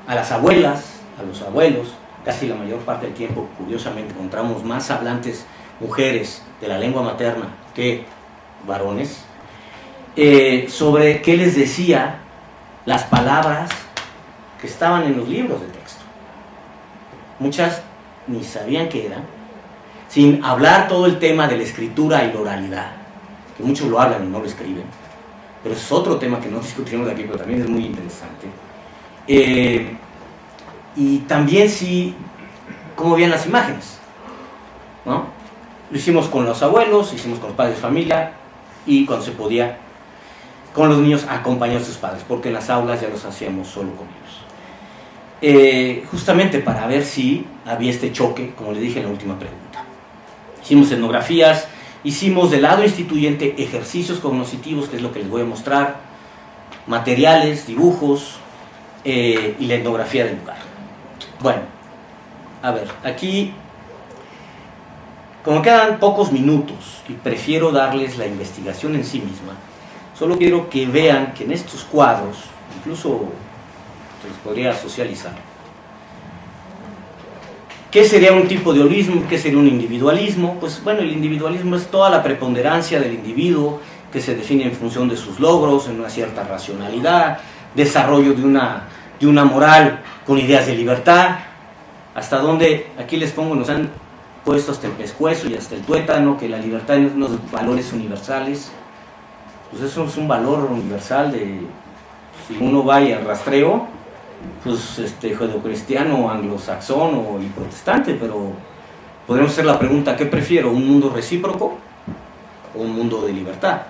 a las abuelas, a los abuelos, casi la mayor parte del tiempo, curiosamente, encontramos más hablantes mujeres de la lengua materna que varones, sobre qué les decía las palabras que estaban en los libros de texto. Muchas ni sabían qué eran, sin hablar todo el tema de la escritura y la oralidad, que muchos lo hablan y no lo escriben, pero es otro tema que no discutimos aquí, pero también es muy interesante. Y también sí, cómo veían las imágenes, ¿no? Lo hicimos con los abuelos, hicimos con los padres de familia, y cuando se podía, con los niños acompañar a sus padres, porque en las aulas ya los hacíamos solo con ellos. Justamente para ver si había este choque, como le dije en la última pregunta. Hicimos etnografías, hicimos del lado instituyente ejercicios cognitivos, que es lo que les voy a mostrar, materiales, dibujos, y la etnografía del lugar. Bueno, a ver, aquí, como quedan pocos minutos y prefiero darles la investigación en sí misma, solo quiero que vean que en estos cuadros, incluso se les podría socializar, ¿qué sería un tipo de holismo? ¿Qué sería un individualismo? Pues bueno, el individualismo es toda la preponderancia del individuo que se define en función de sus logros, en una cierta racionalidad, desarrollo de una moral con ideas de libertad, hasta donde, aquí les pongo, nos han puesto hasta el pescuezo y hasta el tuétano, que la libertad es unos valores universales. Pues eso es un valor universal de, si uno va y al rastreo, pues judeocristiano, anglosaxón y protestante, pero podríamos hacer la pregunta, ¿qué prefiero? ¿Un mundo recíproco o un mundo de libertad?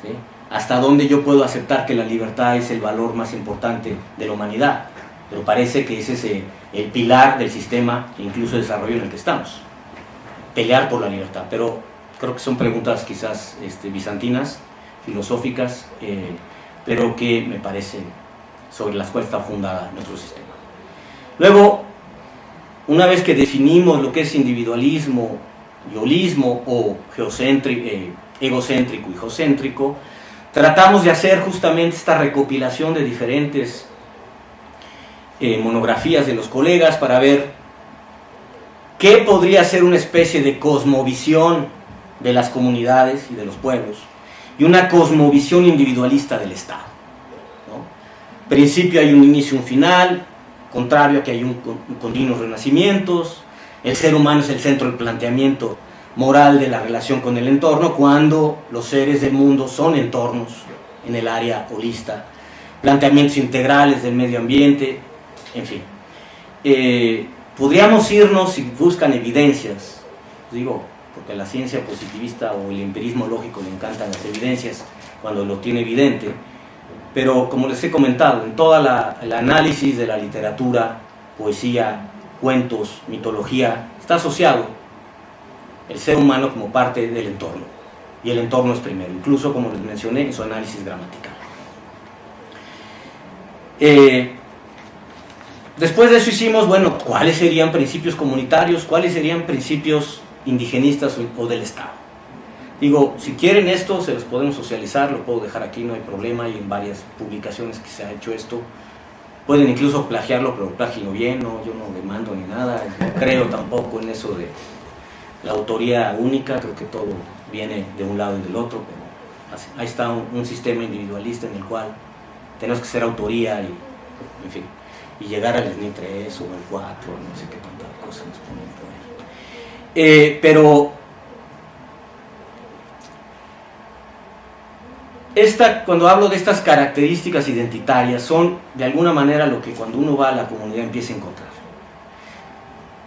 ¿Sí? ¿Hasta dónde yo puedo aceptar que la libertad es el valor más importante de la humanidad? Pero parece que ese es el pilar del sistema e incluso de desarrollo en el que estamos. Pelear por la libertad, pero creo que son preguntas quizás bizantinas, filosóficas, pero que me parecen sobre las cuales está fundada nuestro sistema. Luego, una vez que definimos lo que es individualismo y holismo, o egocéntrico y geocéntrico, tratamos de hacer justamente esta recopilación de diferentes monografías de los colegas para ver qué podría ser una especie de cosmovisión de las comunidades y de los pueblos y una cosmovisión individualista del Estado, ¿no? Principio hay un inicio y un final, contrario a que hay un continuos renacimientos, el ser humano es el centro del planteamiento moral de la relación con el entorno, cuando los seres del mundo son entornos en el área holista, planteamientos integrales del medio ambiente, en fin. Podríamos irnos, si buscan evidencias, digo, porque a la ciencia positivista o el empirismo lógico le encantan las evidencias cuando lo tiene evidente, pero como les he comentado, en toda el análisis de la literatura, poesía, cuentos, mitología, está asociado el ser humano como parte del entorno, y el entorno es primero, incluso como les mencioné en su análisis gramatical. Después de eso hicimos, bueno, ¿cuáles serían principios comunitarios? ¿Cuáles serían principios indigenistas o del Estado? Digo, si quieren esto, se los podemos socializar, lo puedo dejar aquí, no hay problema, y en varias publicaciones que se ha hecho esto. Pueden incluso plagiarlo, pero plagienlo bien, no, yo no demando ni nada, no creo tampoco en eso de la autoría única, creo que todo viene de un lado y del otro, pero ahí está un sistema individualista en el cual tenemos que hacer autoría y, en fin, y llegar al SNI 3 o al 4, no sé qué tantas cosas nos ponen por ahí. Pero cuando hablo de estas características identitarias, son de alguna manera lo que cuando uno va a la comunidad empieza a encontrar.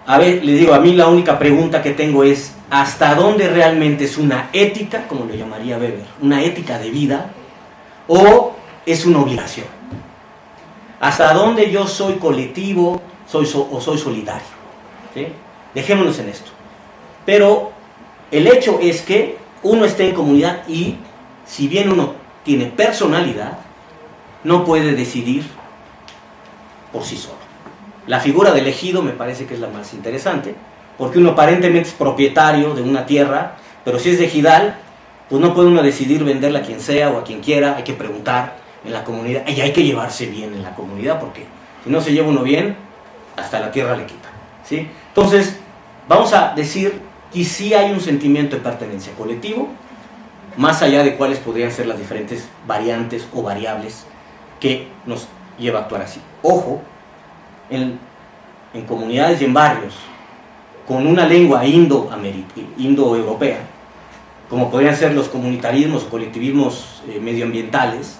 A ver, les digo, a mí la única pregunta que tengo es, ¿hasta dónde realmente es una ética, como lo llamaría Weber, una ética de vida, o es una obligación? ¿Hasta dónde yo soy colectivo o soy solidario? ¿Sí? Dejémonos en esto. Pero el hecho es que uno está en comunidad y, si bien uno tiene personalidad, no puede decidir por sí solo. La figura del ejido me parece que es la más interesante, porque uno aparentemente es propietario de una tierra, pero si es de ejidal, pues no puede uno decidir venderla a quien sea o a quien quiera, hay que preguntar en la comunidad, y hay que llevarse bien en la comunidad, porque si no se lleva uno bien, hasta la tierra le quita, ¿sí? Entonces, vamos a decir que sí hay un sentimiento de pertenencia colectivo, más allá de cuáles podrían ser las diferentes variantes o variables que nos lleva a actuar así. Ojo, en comunidades y en barrios con una lengua indoeuropea, como podrían ser los comunitarismos o colectivismos medioambientales,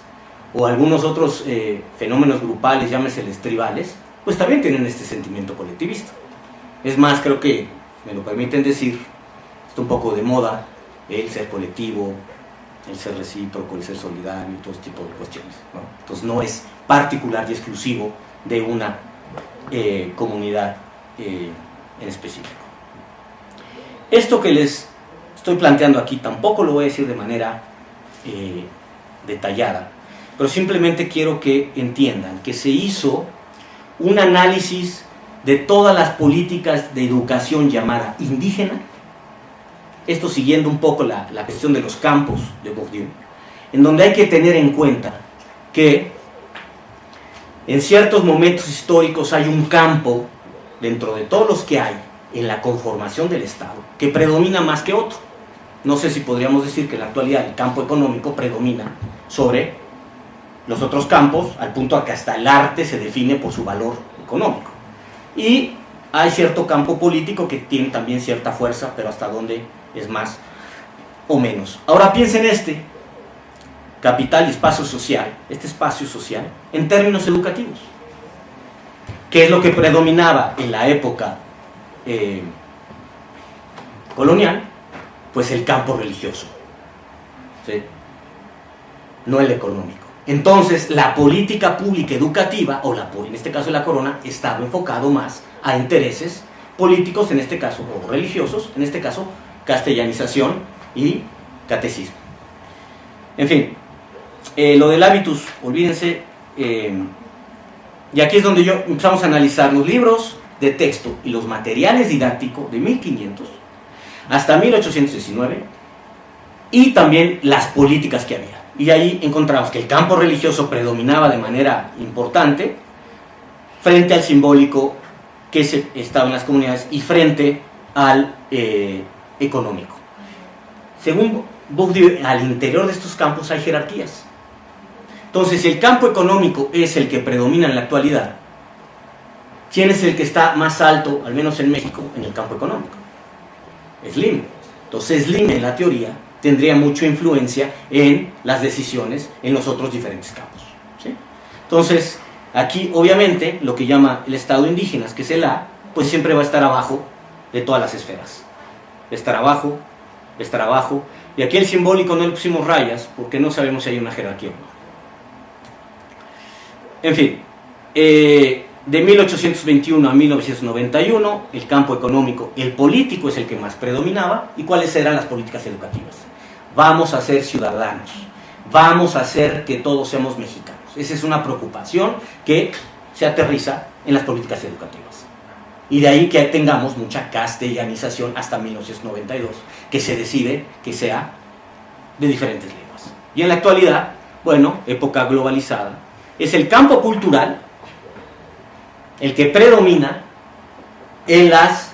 o algunos otros fenómenos grupales, llámeseles tribales, pues también tienen este sentimiento colectivista. Es más, creo que, me lo permiten decir, está un poco de moda el ser colectivo, el ser recíproco, el ser solidario y todo este tipo de cuestiones, ¿no? Entonces no es particular y exclusivo de una comunidad en específico. Esto que les estoy planteando aquí tampoco lo voy a decir de manera detallada, pero simplemente quiero que entiendan que se hizo un análisis de todas las políticas de educación llamada indígena, esto siguiendo un poco la cuestión de los campos de Bourdieu, en donde hay que tener en cuenta que en ciertos momentos históricos hay un campo, dentro de todos los que hay en la conformación del Estado, que predomina más que otro. No sé si podríamos decir que en la actualidad el campo económico predomina sobre los otros campos, al punto a que hasta el arte se define por su valor económico. Y hay cierto campo político que tiene también cierta fuerza, pero hasta dónde es más o menos. Ahora piensen capital y espacio social, este espacio social, en términos educativos. ¿Qué es lo que predominaba en la época colonial? Pues el campo religioso, ¿sí? No el económico. Entonces, la política pública educativa, en este caso la corona, estaba enfocado más a intereses políticos, en este caso, o religiosos, en este caso, castellanización y catecismo. En fin, lo del hábitus, olvídense, y aquí es donde empezamos a analizar los libros de texto y los materiales didácticos de 1500 hasta 1819, y también las políticas que había. Y ahí encontramos que el campo religioso predominaba de manera importante frente al simbólico que estaba en las comunidades y frente al económico. Según Bourdieu, al interior de estos campos hay jerarquías. Entonces, si el campo económico es el que predomina en la actualidad, ¿quién es el que está más alto, al menos en México, en el campo económico? Slim. Entonces, Slim en la teoría tendría mucha influencia en las decisiones en los otros diferentes campos, ¿sí? Entonces, aquí obviamente lo que llama el Estado indígena, que es el A, pues siempre va a estar abajo de todas las esferas. Estar abajo, y aquí el simbólico no le pusimos rayas porque no sabemos si hay una jerarquía o no. En fin, de 1821 a 1991, el campo económico, el político es el que más predominaba. ¿Y cuáles eran las políticas educativas? Vamos a ser ciudadanos, vamos a hacer que todos seamos mexicanos. Esa es una preocupación que se aterriza en las políticas educativas. Y de ahí que tengamos mucha castellanización hasta 1992, que se decide que sea de diferentes lenguas. Y en la actualidad, bueno, época globalizada, es el campo cultural el que predomina en las,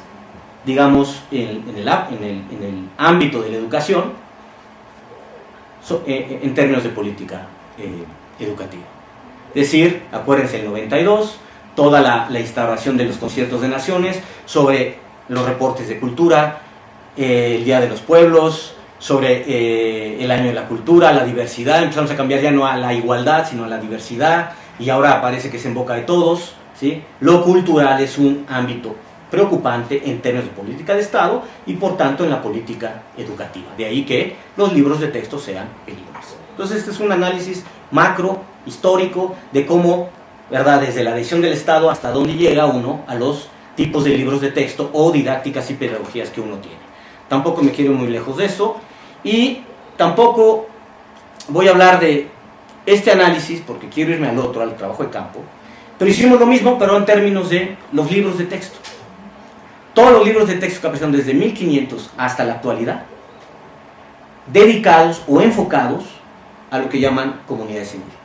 digamos, en el ámbito de la educación, en términos de política educativa. Es decir, acuérdense, el 92, toda la instauración de los conciertos de naciones, sobre los reportes de cultura, el Día de los Pueblos, sobre el Año de la Cultura, la diversidad. Empezamos a cambiar ya no a la igualdad, sino a la diversidad, y ahora parece que es en boca de todos, ¿sí? Lo cultural es un ámbito preocupante en términos de política de Estado y por tanto en la política educativa. De ahí que los libros de texto sean bilingües. Entonces este es un análisis macro, histórico, de cómo, ¿verdad?, desde la decisión del Estado hasta dónde llega uno a los tipos de libros de texto o didácticas y pedagogías que uno tiene. Tampoco me quiero ir muy lejos de eso, y tampoco voy a hablar de este análisis porque quiero irme al trabajo de campo, pero hicimos lo mismo, pero en términos de los libros de texto. todos los libros de texto que aparecieron desde 1500 hasta la actualidad, dedicados o enfocados a lo que llaman comunidades indígenas.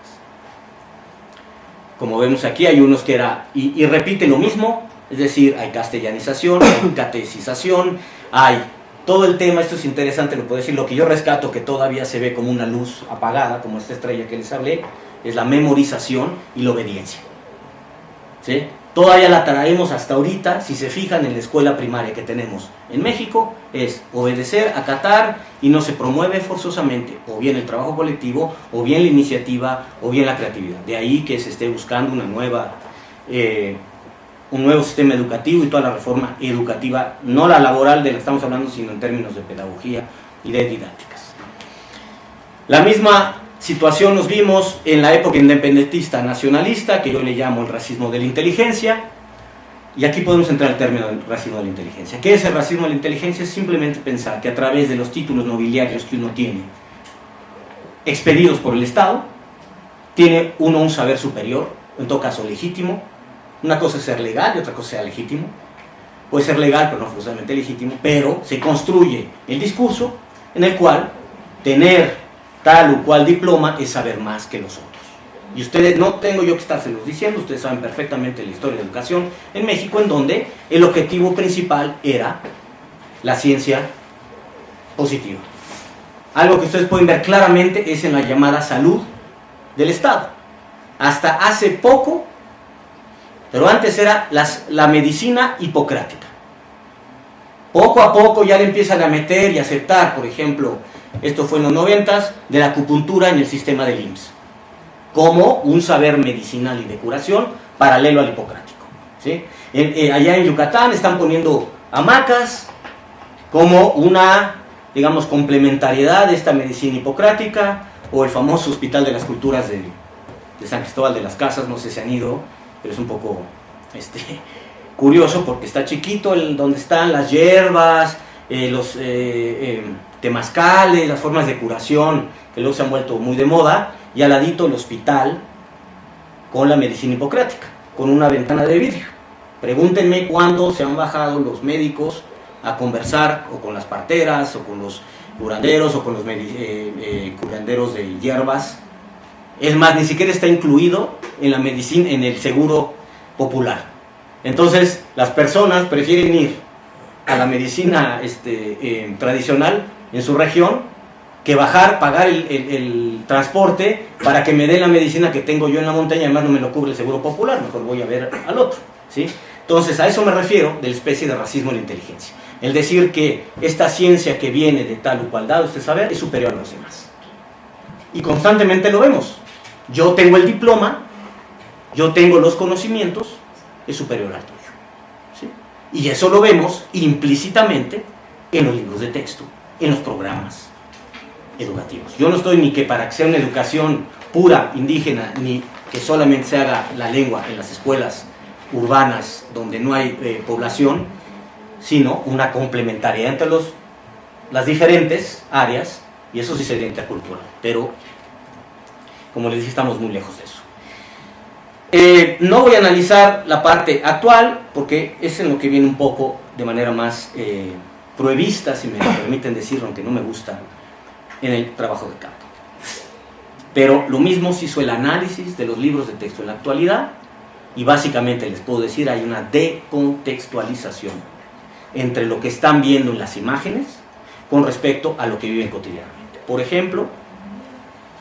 Como vemos aquí, hay unos que y repite lo mismo, es decir, hay castellanización, hay catecización, hay todo el tema. Esto es interesante, lo puedo decir, lo que yo rescato que todavía se ve como una luz apagada, como esta estrella que les hablé, es la memorización y la obediencia, ¿sí? Todavía la traemos hasta ahorita. Si se fijan en la escuela primaria que tenemos en México, es obedecer, acatar, y no se promueve forzosamente o bien el trabajo colectivo, o bien la iniciativa, o bien la creatividad. De ahí que se esté buscando un nuevo sistema educativo y toda la reforma educativa, no la laboral de la que estamos hablando, sino en términos de pedagogía y de didácticas. La misma situación nos vimos en la época independentista nacionalista, que yo le llamo el racismo de la inteligencia, y aquí podemos entrar al término del racismo de la inteligencia. ¿Qué es el racismo de la inteligencia? Es simplemente pensar que a través de los títulos nobiliarios que uno tiene, expedidos por el Estado, tiene uno un saber superior, en todo caso legítimo. Una cosa es ser legal y otra cosa es ser legítimo. Puede ser legal, pero no forzosamente legítimo, pero se construye el discurso en el cual tener tal o cual diploma es saber más que los otros. Y ustedes, no tengo yo que estárselos diciendo, ustedes saben perfectamente la historia de la educación en México, en donde el objetivo principal era la ciencia positiva. Algo que ustedes pueden ver claramente es en la llamada salud del Estado. Hasta hace poco, pero antes era la medicina hipocrática. Poco a poco ya le empiezan a meter y aceptar, por ejemplo, esto fue en los 90s, de la acupuntura en el sistema del IMSS, como un saber medicinal y de curación paralelo al hipocrático, ¿sí? Allá en Yucatán están poniendo hamacas como una, digamos, complementariedad de esta medicina hipocrática, o el famoso Hospital de las Culturas de San Cristóbal de las Casas. No sé si han ido, pero es un poco curioso, porque está chiquito donde están las hierbas, los temazcales, las formas de curación que luego se han vuelto muy de moda, y al ladito el hospital con la medicina hipocrática, con una ventana de vidrio. Pregúntenme cuándo se han bajado los médicos a conversar o con las parteras, o con los curanderos, o con los curanderos de hierbas. Es más, ni siquiera está incluido en la medicina, en el seguro popular. Entonces las personas prefieren ir a la medicina tradicional en su región, que pagar el transporte para que me den la medicina que tengo yo en la montaña. Además no me lo cubre el seguro popular, mejor voy a ver al otro, ¿sí? Entonces a eso me refiero de la especie de racismo de la inteligencia, el decir que esta ciencia que viene de tal o cual dado este saber es superior a los demás, y constantemente lo vemos. Yo tengo el diploma, yo tengo los conocimientos, es superior al tuyo, ¿sí? Y eso lo vemos implícitamente en los libros de texto, en los programas educativos. Yo no estoy ni que para que sea una educación pura indígena, ni que solamente se haga la lengua en las escuelas urbanas donde no hay población, sino una complementariedad entre las diferentes áreas, y eso sí sería intercultural, pero como les dije, estamos muy lejos de eso. No voy a analizar la parte actual, porque es en lo que viene un poco de manera más pruebista, si me permiten decirlo, aunque no me gusta, en el trabajo de campo. Pero lo mismo se hizo el análisis de los libros de texto en la actualidad, y básicamente les puedo decir, hay una decontextualización entre lo que están viendo en las imágenes con respecto a lo que viven cotidianamente. Por ejemplo,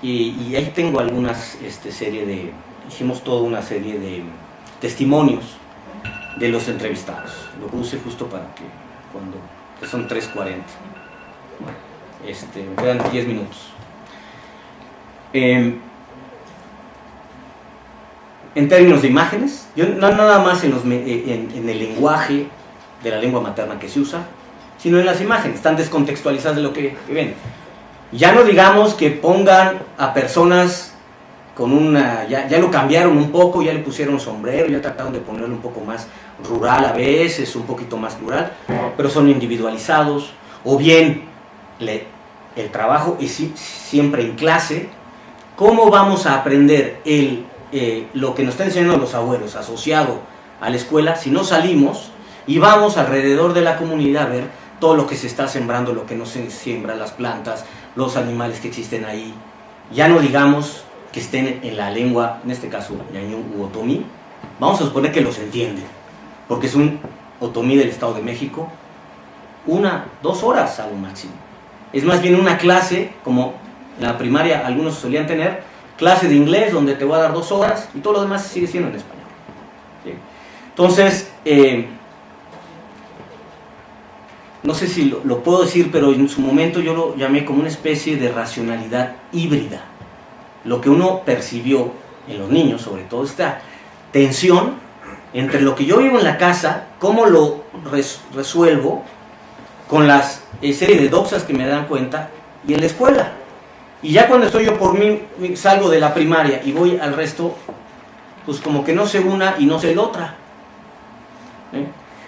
y ahí tengo algunas hicimos toda una serie de testimonios de los entrevistados. Lo puse justo para que son 3:40. Me quedan 10 minutos. En términos de imágenes, yo no nada más en el lenguaje de la lengua materna que se usa, sino en las imágenes, están descontextualizadas de lo que ven. Ya no digamos que pongan a personas con ya lo cambiaron un poco, ya le pusieron sombrero, ya trataron de ponerlo un poco más rural a veces, un poquito más plural, pero son individualizados, o bien el trabajo es siempre en clase. ¿Cómo vamos a aprender lo que nos están enseñando los abuelos asociado a la escuela si no salimos y vamos alrededor de la comunidad a ver todo lo que se está sembrando, lo que no se siembra, las plantas, los animales que existen ahí. Ya no digamos que estén en la lengua, en este caso ñañú u otomí, vamos a suponer que los entienden, porque es un otomí del Estado de México, 1-2 horas a lo máximo. Es más bien una clase, como en la primaria algunos solían tener, clase de inglés donde te voy a dar 2 horas y todo lo demás sigue siendo en español. ¿Sí? Entonces, no sé si lo puedo decir, pero en su momento yo lo llamé como una especie de racionalidad híbrida. Lo que uno percibió en los niños, sobre todo esta tensión entre lo que yo vivo en la casa, cómo lo resuelvo con las serie de doxas que me dan cuenta, y en la escuela. Y ya cuando estoy yo por mí, salgo de la primaria y voy al resto, pues como que no sé una y no sé la otra.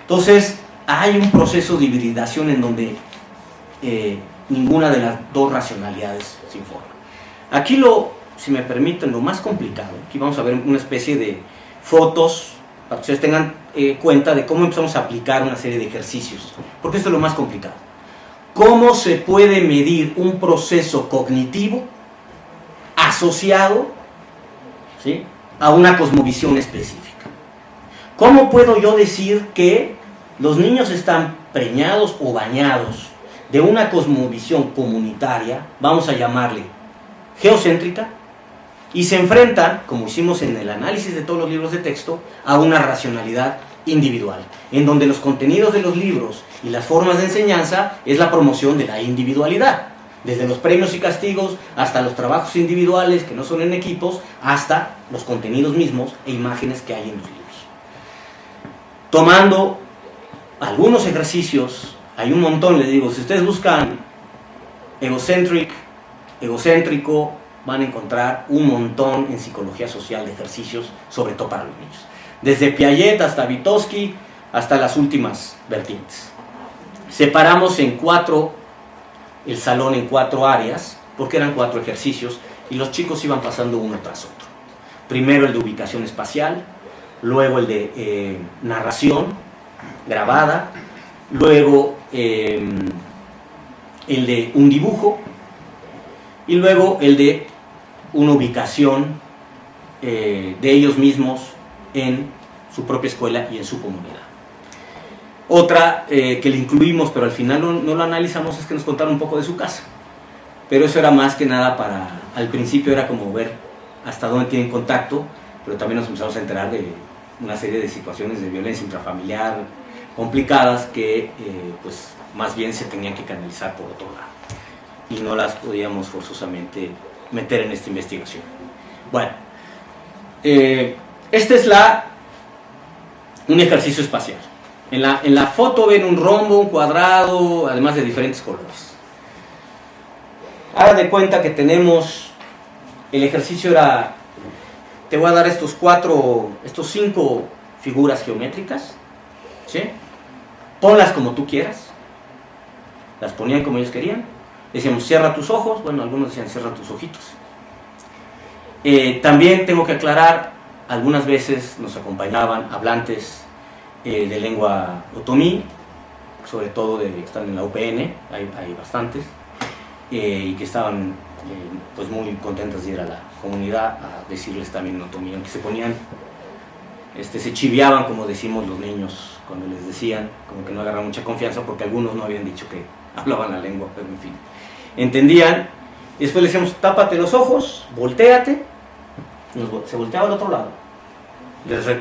Entonces, hay un proceso de hibridación en donde ninguna de las dos racionalidades se informa. Aquí si me permiten, lo más complicado, aquí vamos a ver una especie de fotos para que ustedes tengan cuenta de cómo empezamos a aplicar una serie de ejercicios, porque esto es lo más complicado. ¿Cómo se puede medir un proceso cognitivo asociado, ¿sí?, a una cosmovisión específica? ¿Cómo puedo yo decir que los niños están preñados o bañados de una cosmovisión comunitaria, vamos a llamarle geocéntrica, y se enfrentan, como hicimos en el análisis de todos los libros de texto, a una racionalidad individual, en donde los contenidos de los libros y las formas de enseñanza es la promoción de la individualidad, desde los premios y castigos hasta los trabajos individuales que no son en equipos, hasta los contenidos mismos e imágenes que hay en los libros. Tomando algunos ejercicios, hay un montón, les digo, si ustedes buscan egocéntrico, van a encontrar un montón en psicología social de ejercicios, sobre todo para los niños. Desde Piaget hasta Vygotsky, hasta las últimas vertientes. Separamos el salón en 4 áreas, porque eran 4 ejercicios, y los chicos iban pasando uno tras otro. Primero el de ubicación espacial, luego el de narración grabada, luego el de un dibujo, y luego el de una ubicación de ellos mismos en su propia escuela y en su comunidad. Otra que le incluimos, pero al final no lo analizamos, es que nos contaron un poco de su casa. Pero eso era más que nada al principio era como ver hasta dónde tienen contacto, pero también nos empezamos a enterar de una serie de situaciones de violencia intrafamiliar complicadas que pues más bien se tenían que canalizar por otro lado y no las podíamos forzosamente meter en esta investigación. Bueno, este es un ejercicio espacial. En la foto ven un rombo, un cuadrado, además de diferentes colores. Haga de cuenta que tenemos, el ejercicio era, te voy a dar estos 5 figuras geométricas, ¿sí? Ponlas como tú quieras. Las ponían como ellos querían. Decíamos, cierra tus ojos. Bueno, algunos decían, cierra tus ojitos. También tengo que aclarar, algunas veces nos acompañaban hablantes de lengua otomí, sobre todo que están en la UPN, hay bastantes, y que estaban pues muy contentas de ir a la comunidad a decirles también en otomí, aunque se ponían, se chiviaban, como decimos los niños cuando les decían, como que no agarraban mucha confianza porque algunos no habían dicho que hablaban la lengua, pero en fin, entendían. Y después le decíamos, tápate los ojos, voltéate. Se volteaba al otro lado.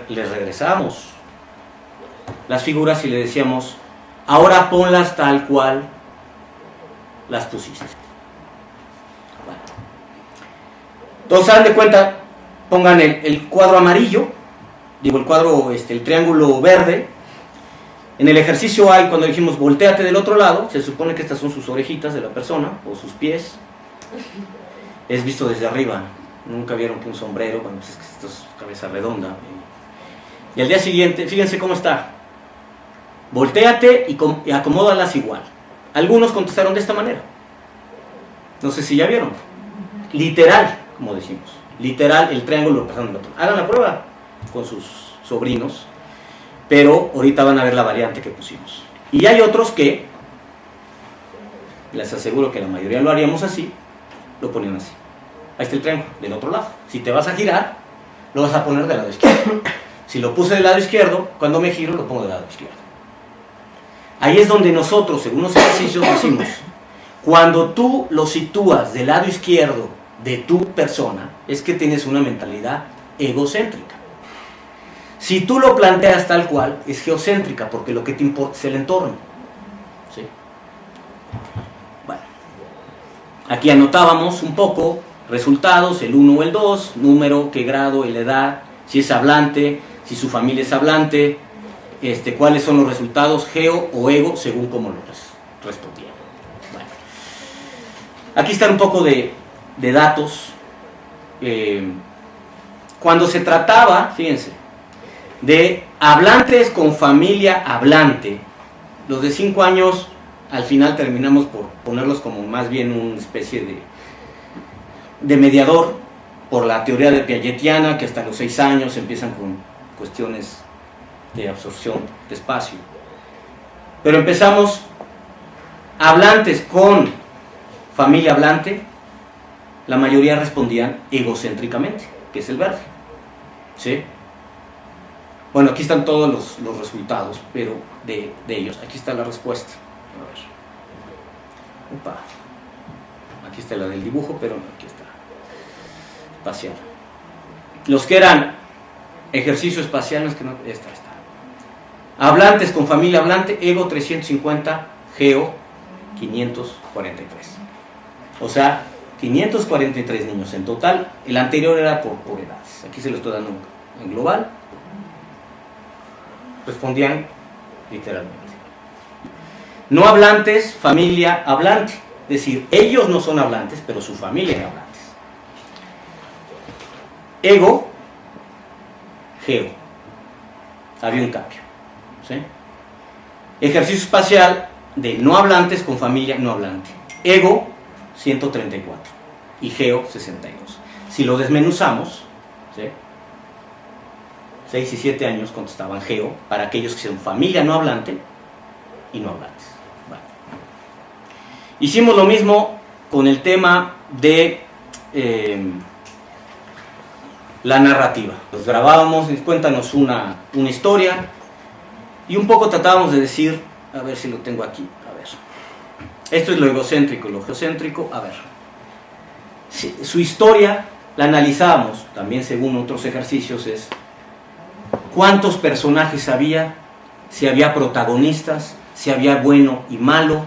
Les regresamos las figuras y le decíamos, ahora ponlas tal cual las pusiste. Bueno. Entonces, hagan de cuenta, pongan el cuadro amarillo, digo el cuadro, el triángulo verde. En el ejercicio hay, cuando dijimos voltéate del otro lado, se supone que estas son sus orejitas de la persona, o sus pies. Es visto desde arriba. Nunca vieron que un sombrero, bueno, pues es que esto es cabeza redonda. Y al día siguiente, fíjense cómo está. Voltéate y acomódalas igual. Algunos contestaron de esta manera. No sé si ya vieron. Literal, como decimos. Literal, el triángulo lo pasaron del otro. Hagan la prueba con sus sobrinos. pero ahorita van a ver la variante que pusimos. Y hay otros que, les aseguro que la mayoría lo haríamos así, lo ponían así. Ahí está el triángulo, del otro lado. Si te vas a girar, lo vas a poner del lado izquierdo. Si lo puse del lado izquierdo, cuando me giro, lo pongo del lado izquierdo. Ahí es donde nosotros, según los ejercicios, decimos, cuando tú lo sitúas del lado izquierdo de tu persona, es que tienes una mentalidad egocéntrica. Si tú lo planteas tal cual, es geocéntrica, porque lo que te importa es el entorno. ¿Sí? Bueno, aquí anotábamos un poco resultados, el 1 o el 2, número, qué grado y la edad, si es hablante, si su familia es hablante, cuáles son los resultados, geo o ego, según cómo lo respondían. Bueno, aquí están un poco de datos. Cuando se trataba, fíjense, de hablantes con familia hablante, los de 5 años al final terminamos por ponerlos como más bien una especie de mediador, por la teoría de Piagetiana, que hasta los 6 años empiezan con cuestiones de absorción de espacio. Pero empezamos hablantes con familia hablante, la mayoría respondían egocéntricamente, que es el verde. ¿Sí? Bueno, aquí están todos los resultados, pero de ellos. Aquí está la respuesta. A ver. Opa. Aquí está la del dibujo, pero aquí está. Espacial. Los que eran ejercicio espacial, no es que no. Esta. Hablantes con familia hablante, ego 350, geo 543. O sea, 543 niños en total. El anterior era por edades. Aquí se lo estoy dando en global. Respondían literalmente. No hablantes, familia hablante. Es decir, ellos no son hablantes, pero su familia es hablantes. Ego, geo. Había un cambio. ¿Sí? Ejercicio espacial de no hablantes con familia no hablante. Ego, 134. Y geo, 62. Si lo desmenuzamos, ¿sí? 6 y 7 años contestaban geo para aquellos que son familia no hablante y no hablantes. Bueno. Hicimos lo mismo con el tema de la narrativa. Los grabábamos, cuéntanos una historia y un poco tratábamos de decir, a ver si lo tengo aquí, a ver. Esto es lo egocéntrico, lo geocéntrico, a ver. Su historia la analizábamos, también según otros ejercicios, es cuántos personajes había, si había protagonistas, si había bueno y malo,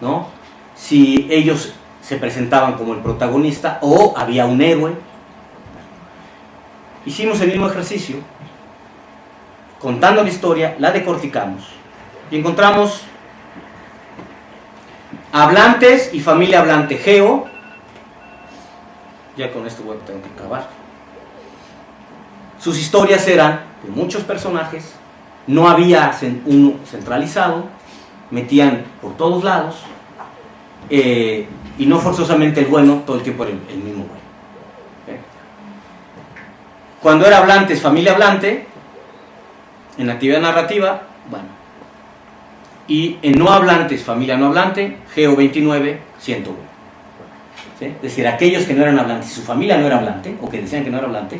¿no? Si ellos se presentaban como el protagonista o había un héroe. Hicimos el mismo ejercicio, contando la historia, la decorticamos y encontramos hablantes y familia hablante geo. Ya con esto tengo que acabar. Sus historias eran de muchos personajes, no había uno centralizado, metían por todos lados, y no forzosamente el bueno, todo el tiempo era el mismo bueno. ¿Okay? Cuando era hablantes, familia hablante, en actividad narrativa, bueno, y en no hablantes, familia no hablante, geo 29, 101. ¿Sí? Es decir, aquellos que no eran hablantes, si su familia no era hablante, o que decían que no era hablante,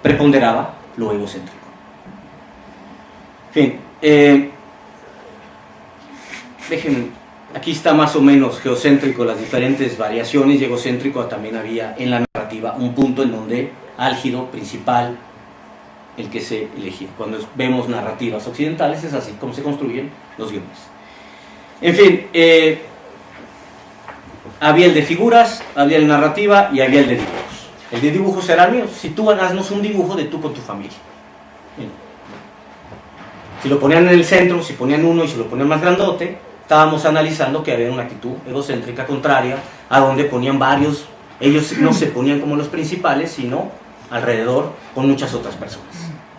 preponderaba lo egocéntrico. En fin, déjenme, aquí está más o menos geocéntrico, las diferentes variaciones, y egocéntrico también había en la narrativa un punto en donde álgido, principal, el que se elegía. Cuando vemos narrativas occidentales es así como se construyen los guiones. En fin, había el de figuras, había el de narrativa y había el de dibujos. El de dibujos será el mío. Si tú haznos un dibujo de tú con tu familia. Bien. Si lo ponían en el centro, si ponían uno y si lo ponían más grandote, estábamos analizando que había una actitud egocéntrica contraria, a donde ponían varios, ellos no se ponían como los principales, sino alrededor con muchas otras personas.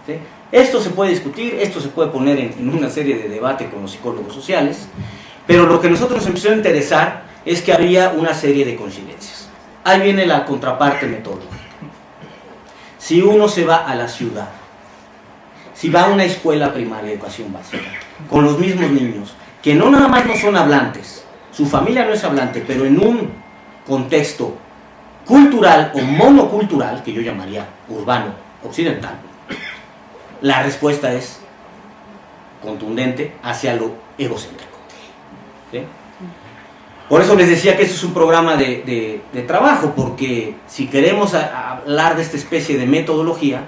¿Sí? Esto se puede discutir, esto se puede poner en una serie de debate con los psicólogos sociales, pero lo que a nosotros nos empezó a interesar es que había una serie de coincidencias. Ahí viene la contraparte metodológica. Si uno se va a la ciudad, si va a una escuela primaria de educación básica, con los mismos niños, que no nada más no son hablantes, su familia no es hablante, pero en un contexto cultural o monocultural, que yo llamaría urbano occidental, la respuesta es contundente hacia lo egocéntrico. ¿Sí? Por eso les decía que eso es un programa de trabajo, porque si queremos hablar de esta especie de metodología,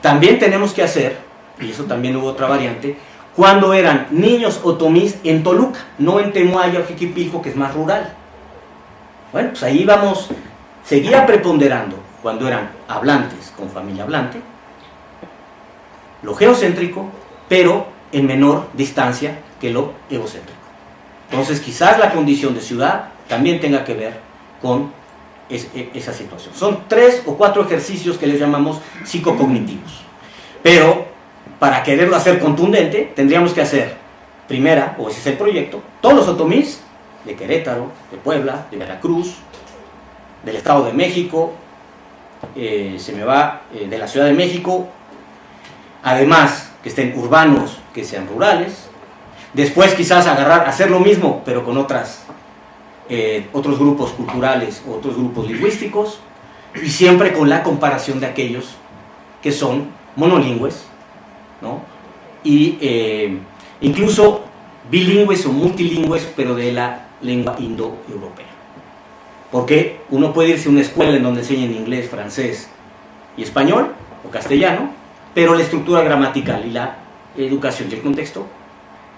también tenemos que hacer, y eso también hubo otra variante, cuando eran niños otomís en Toluca, no en Temuaya o Jiquipilco, que es más rural. Bueno, pues ahí vamos, seguía preponderando cuando eran hablantes con familia hablante, lo geocéntrico, pero en menor distancia que lo egocéntrico. Entonces quizás la condición de ciudad también tenga que ver con esa situación. Son 3 o 4 ejercicios que les llamamos psicocognitivos. Pero para quererlo hacer contundente, tendríamos que hacer, primera, o ese es el proyecto, todos los otomís de Querétaro, de Puebla, de Veracruz, del Estado de México, de la Ciudad de México, además que estén urbanos, que sean rurales. Después quizás hacer lo mismo, pero con otros grupos culturales o otros grupos lingüísticos, y siempre con la comparación de aquellos que son monolingües, ¿no? Y incluso bilingües o multilingües, pero de la lengua indoeuropea. Porque uno puede irse a una escuela en donde enseñen inglés, francés y español, o castellano, pero la estructura gramatical y la educación y el contexto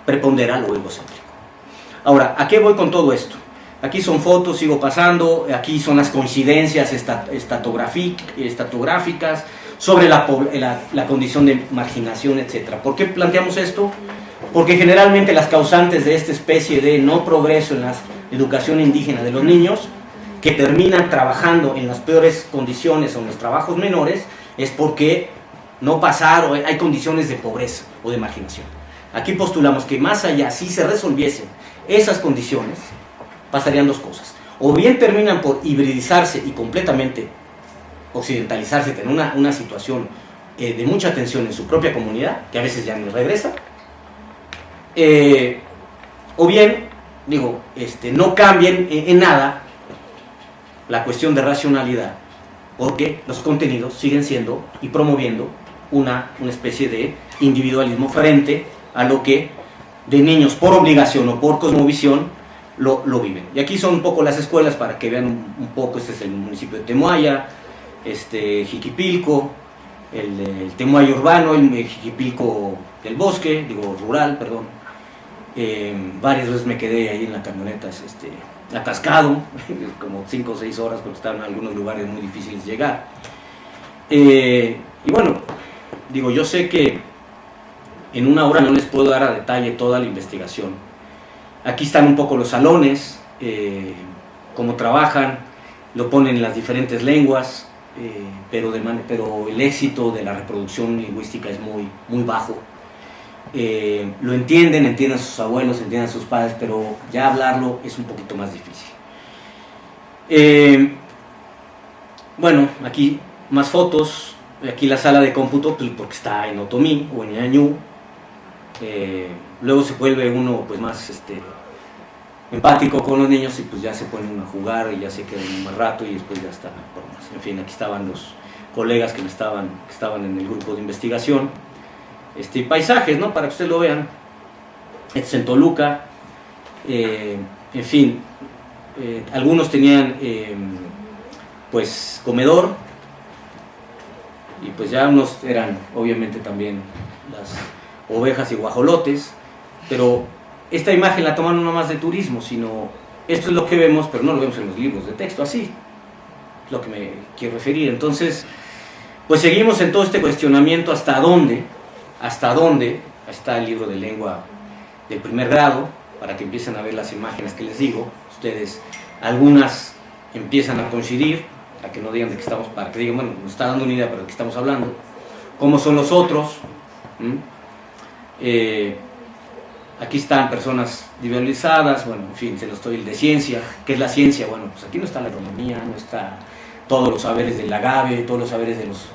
prepondera lo egocéntrico. Ahora, ¿a qué voy con todo esto? Aquí son fotos, sigo pasando, aquí son las coincidencias estatográficas sobre la condición de marginación, etc. ¿Por qué planteamos esto? Porque generalmente las causantes de esta especie de no progreso en la educación indígena de los niños, que terminan trabajando en las peores condiciones o en los trabajos menores, es porque no pasaron, hay condiciones de pobreza o de marginación. Aquí postulamos que más allá, si se resolviesen esas condiciones, pasarían 2 cosas. O bien terminan por hibridizarse y completamente occidentalizarse, tener una situación de mucha tensión en su propia comunidad, que a veces ya no regresa, o bien, no cambien en nada la cuestión de racionalidad, porque los contenidos siguen siendo y promoviendo una especie de individualismo frente a lo que de niños por obligación o por cosmovisión lo viven. Y aquí son un poco las escuelas para que vean un poco. Este es el municipio de Temuaya, Jiquipilco, el Temuaya urbano, el Jiquipilco del bosque, rural, perdón. Varias veces me quedé ahí en la camioneta atascado, como 5 o 6 horas, porque estaban en algunos lugares muy difíciles de llegar. Y bueno, yo sé que en una hora no les puedo dar a detalle toda la investigación. Aquí están un poco los salones, cómo trabajan, lo ponen en las diferentes lenguas, pero el éxito de la reproducción lingüística es muy, muy bajo. Lo entienden sus abuelos, entienden sus padres, pero ya hablarlo es un poquito más difícil. Bueno, aquí más fotos. Aquí la sala de cómputo, porque está en otomí o en ñañú. Luego se vuelve uno pues más empático con los niños y pues ya se ponen a jugar y ya se quedan un más rato y después ya está por más. En fin, aquí estaban los colegas que estaban en el grupo de investigación. Paisajes, ¿no? Para que ustedes lo vean. Este es en Toluca. En fin, algunos tenían pues comedor, y pues ya unos eran obviamente también las ovejas y guajolotes, pero esta imagen la tomaron no más de turismo, sino esto es lo que vemos, pero no lo vemos en los libros de texto, así es lo que me quiero referir. Entonces, pues seguimos en todo este cuestionamiento hasta dónde está el libro de lengua del primer grado, para que empiecen a ver las imágenes que les digo. Ustedes, algunas empiezan a coincidir, para que no digan de qué estamos, para que digan, bueno, nos está dando una idea de qué estamos hablando. ¿Cómo son los otros? Aquí están personas individualizadas, bueno, en fin, el de ciencia. ¿Qué es la ciencia? Bueno, pues aquí no está la economía, no está todos los saberes del agave, todos los saberes de los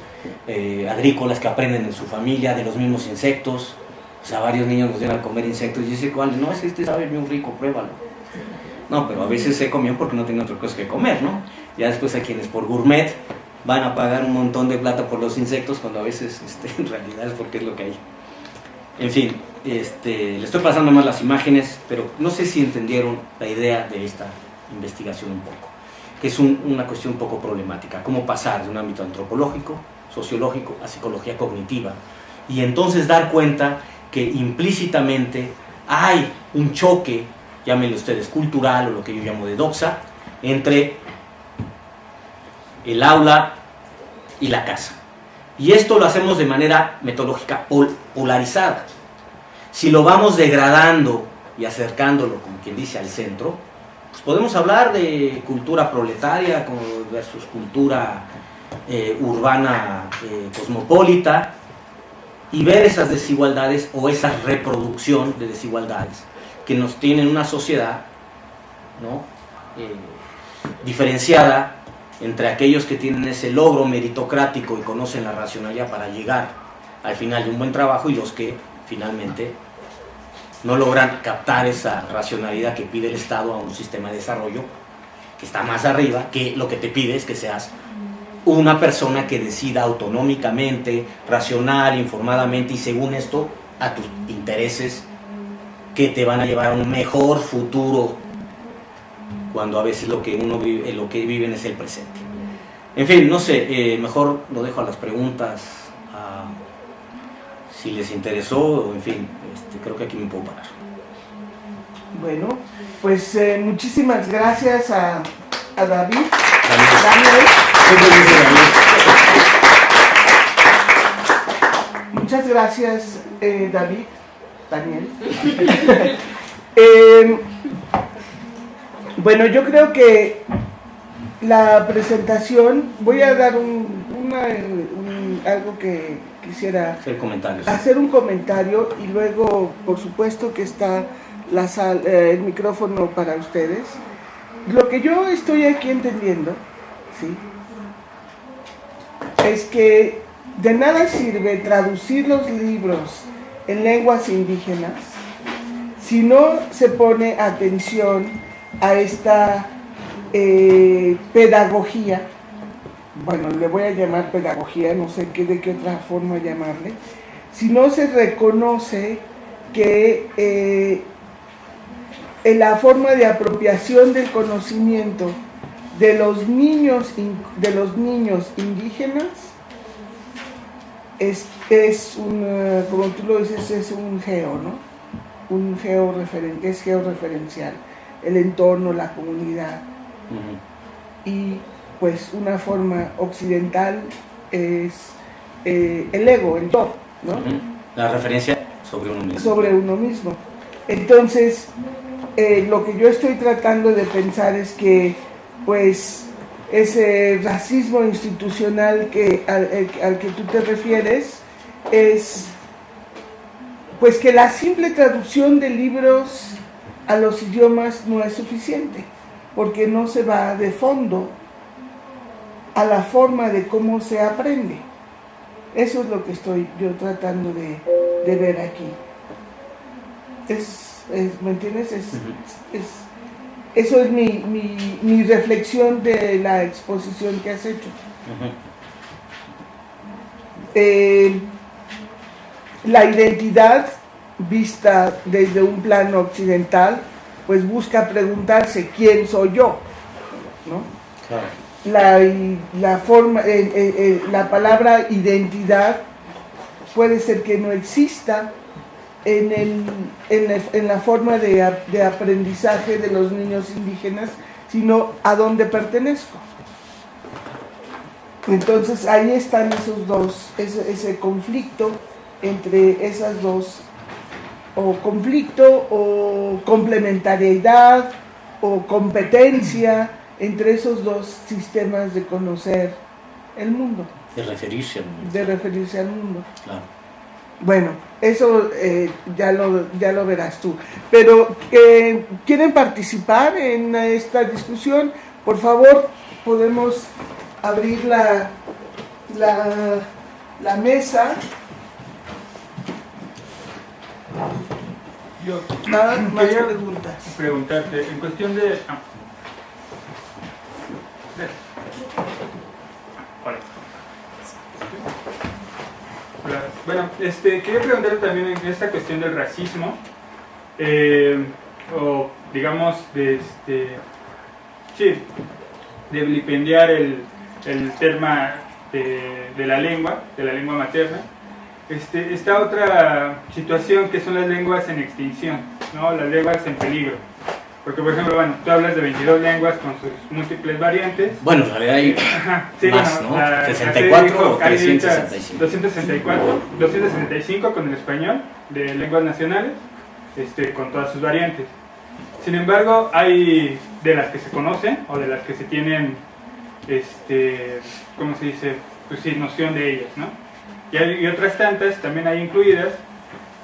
agrícolas que aprenden en su familia, de los mismos insectos. O sea, varios niños nos dieron a comer insectos y dice, ¿cuál? No, es que este sabe bien rico, pruébalo. No, pero a veces se comió porque no tenían otra cosa que comer, ¿no? Ya después hay quienes por gourmet van a pagar un montón de plata por los insectos, cuando a veces en realidad es porque es lo que hay. En fin, le estoy pasando más las imágenes, pero no sé si entendieron la idea de esta investigación un poco, que es una cuestión un poco problemática, cómo pasar de un ámbito antropológico, sociológico, a psicología cognitiva, y entonces dar cuenta que implícitamente hay un choque, llámenlo ustedes cultural o lo que yo llamo de doxa, entre el aula y la casa. Y esto lo hacemos de manera metodológica polarizada. Si lo vamos degradando y acercándolo, como quien dice, al centro, pues podemos hablar de cultura proletaria versus cultura urbana cosmopolita, y ver esas desigualdades o esa reproducción de desigualdades que nos tienen una sociedad, ¿no? Diferenciada entre aquellos que tienen ese logro meritocrático y conocen la racionalidad para llegar al final de un buen trabajo, y los que finalmente no logran captar esa racionalidad que pide el Estado a un sistema de desarrollo que está más arriba, que lo que te pide es que seas una persona que decida autonómicamente, racional, informadamente y según esto a tus intereses que te van a llevar a un mejor futuro, cuando a veces lo que viven es el presente. En fin, no sé, mejor lo dejo a las preguntas, si les interesó, o en fin, creo que aquí me puedo parar. Bueno, pues muchísimas gracias a David. Daniel. Muchas gracias, Daniel. Bueno, yo creo que la presentación, voy a dar algo que quisiera hacer un comentario, y luego, por supuesto, que está el micrófono para ustedes. Lo que yo estoy aquí entendiendo, ¿sí?, es que de nada sirve traducir los libros en lenguas indígenas si no se pone atención a esta pedagogía. Bueno, le voy a llamar pedagogía, no sé de qué otra forma llamarle. Si no se reconoce que la forma de apropiación del conocimiento de los niños indígenas es como tú lo dices, es un geo, ¿no? Es georreferencial, el entorno, la comunidad. Y pues una forma occidental es el ego, el yo, ¿no? La referencia sobre uno mismo. Entonces, lo que yo estoy tratando de pensar es que, pues, ese racismo institucional al que tú te refieres es, pues, que la simple traducción de libros a los idiomas no es suficiente, porque no se va de fondo a la forma de cómo se aprende. Eso es lo que estoy yo tratando de ver aquí. ¿Me entiendes? Eso es mi reflexión de la exposición que has hecho. La identidad vista desde un plano occidental, pues busca preguntarse quién soy yo, ¿no? Claro. La palabra identidad puede ser que no exista en la forma de aprendizaje de los niños indígenas, sino a dónde pertenezco. Entonces ahí están esos dos, ese conflicto entre esas dos, o conflicto o complementariedad o competencia entre esos dos sistemas de conocer el mundo. De referirse al mundo. Claro. Bueno, eso ya lo verás tú. Pero, ¿quieren participar en esta discusión? Por favor, podemos abrir la mesa. Yo Nada más quería preguntas. preguntarte, en cuestión de... Hola. Hola. Bueno, quería preguntarte también en esta cuestión del racismo, o digamos, sí, de vilipendiar el tema de la lengua materna. Esta otra situación que son las lenguas en extinción, ¿no? Las lenguas en peligro. Porque, por ejemplo, bueno, tú hablas de 22 lenguas con sus múltiples variantes. Bueno, en realidad hay Sí, más, bueno, ¿no? la 64 dijo, o hay ahorita 365. 265 con el español, de lenguas nacionales, con todas sus variantes. Sin embargo, hay de las que se conocen o de las que se tienen, ¿cómo se dice? Pues sí, noción de ellas, ¿no? Y otras tantas, también hay incluidas,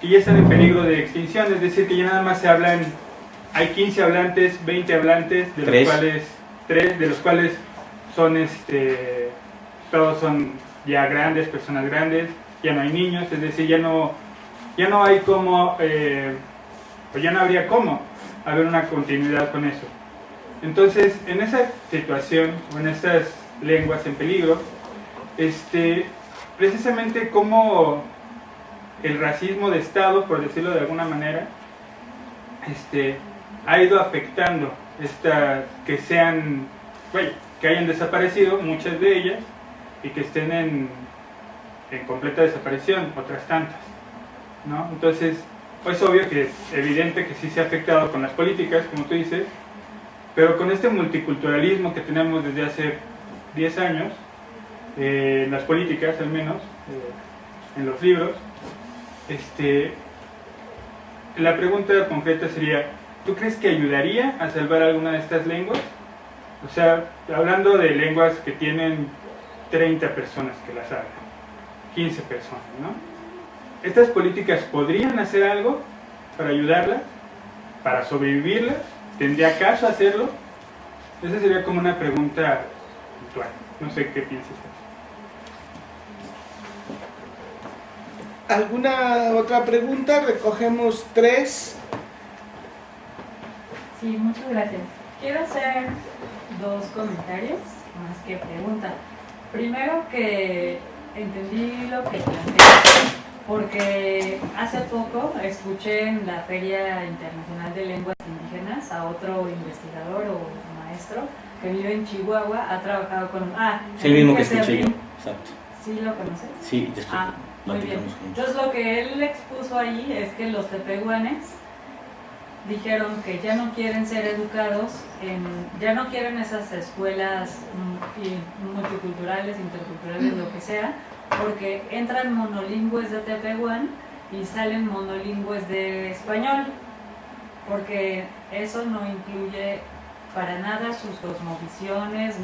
que ya están en peligro de extinción, es decir, que ya nada más se hablan, hay 15 hablantes, 20 hablantes, de los cuales 3 de los cuales son, todos son ya grandes, personas grandes, ya no hay niños, es decir, ya no hay cómo, o ya no habría cómo haber una continuidad con eso. Entonces, en esa situación, o en estas lenguas en peligro, precisamente cómo el racismo de Estado, por decirlo de alguna manera, ha ido afectando que hayan desaparecido muchas de ellas y que estén en completa desaparición, otras tantas, ¿no? Entonces, es obvio que, evidente que sí se ha afectado con las políticas, como tú dices, pero con este multiculturalismo que tenemos desde hace 10 años, en las políticas al menos, en los libros, la pregunta concreta sería, ¿tú crees que ayudaría a salvar alguna de estas lenguas? O sea, hablando de lenguas que tienen 30 personas que las hablan, 15 personas, ¿no? ¿Estas políticas podrían hacer algo para ayudarlas, para sobrevivirlas? ¿Tendría caso hacerlo? Esa sería como una pregunta puntual. No sé qué piensas. ¿Alguna otra pregunta? Recogemos 3. Sí, muchas gracias. Quiero hacer 2 comentarios, más que pregunta. Primero, que entendí lo que planteé, porque hace poco escuché en la Feria Internacional de Lenguas Indígenas a otro investigador o maestro que vive en Chihuahua, ha trabajado con... es el mismo que escuché yo, exacto. ¿Sí lo conoces? Sí, después. Muy bien. Entonces lo que él expuso ahí es que los tepehuanes dijeron que ya no quieren ser educados, ya no quieren esas escuelas multiculturales, interculturales, lo que sea, porque entran monolingües de tepehuán y salen monolingües de español, porque eso no incluye para nada sus cosmovisiones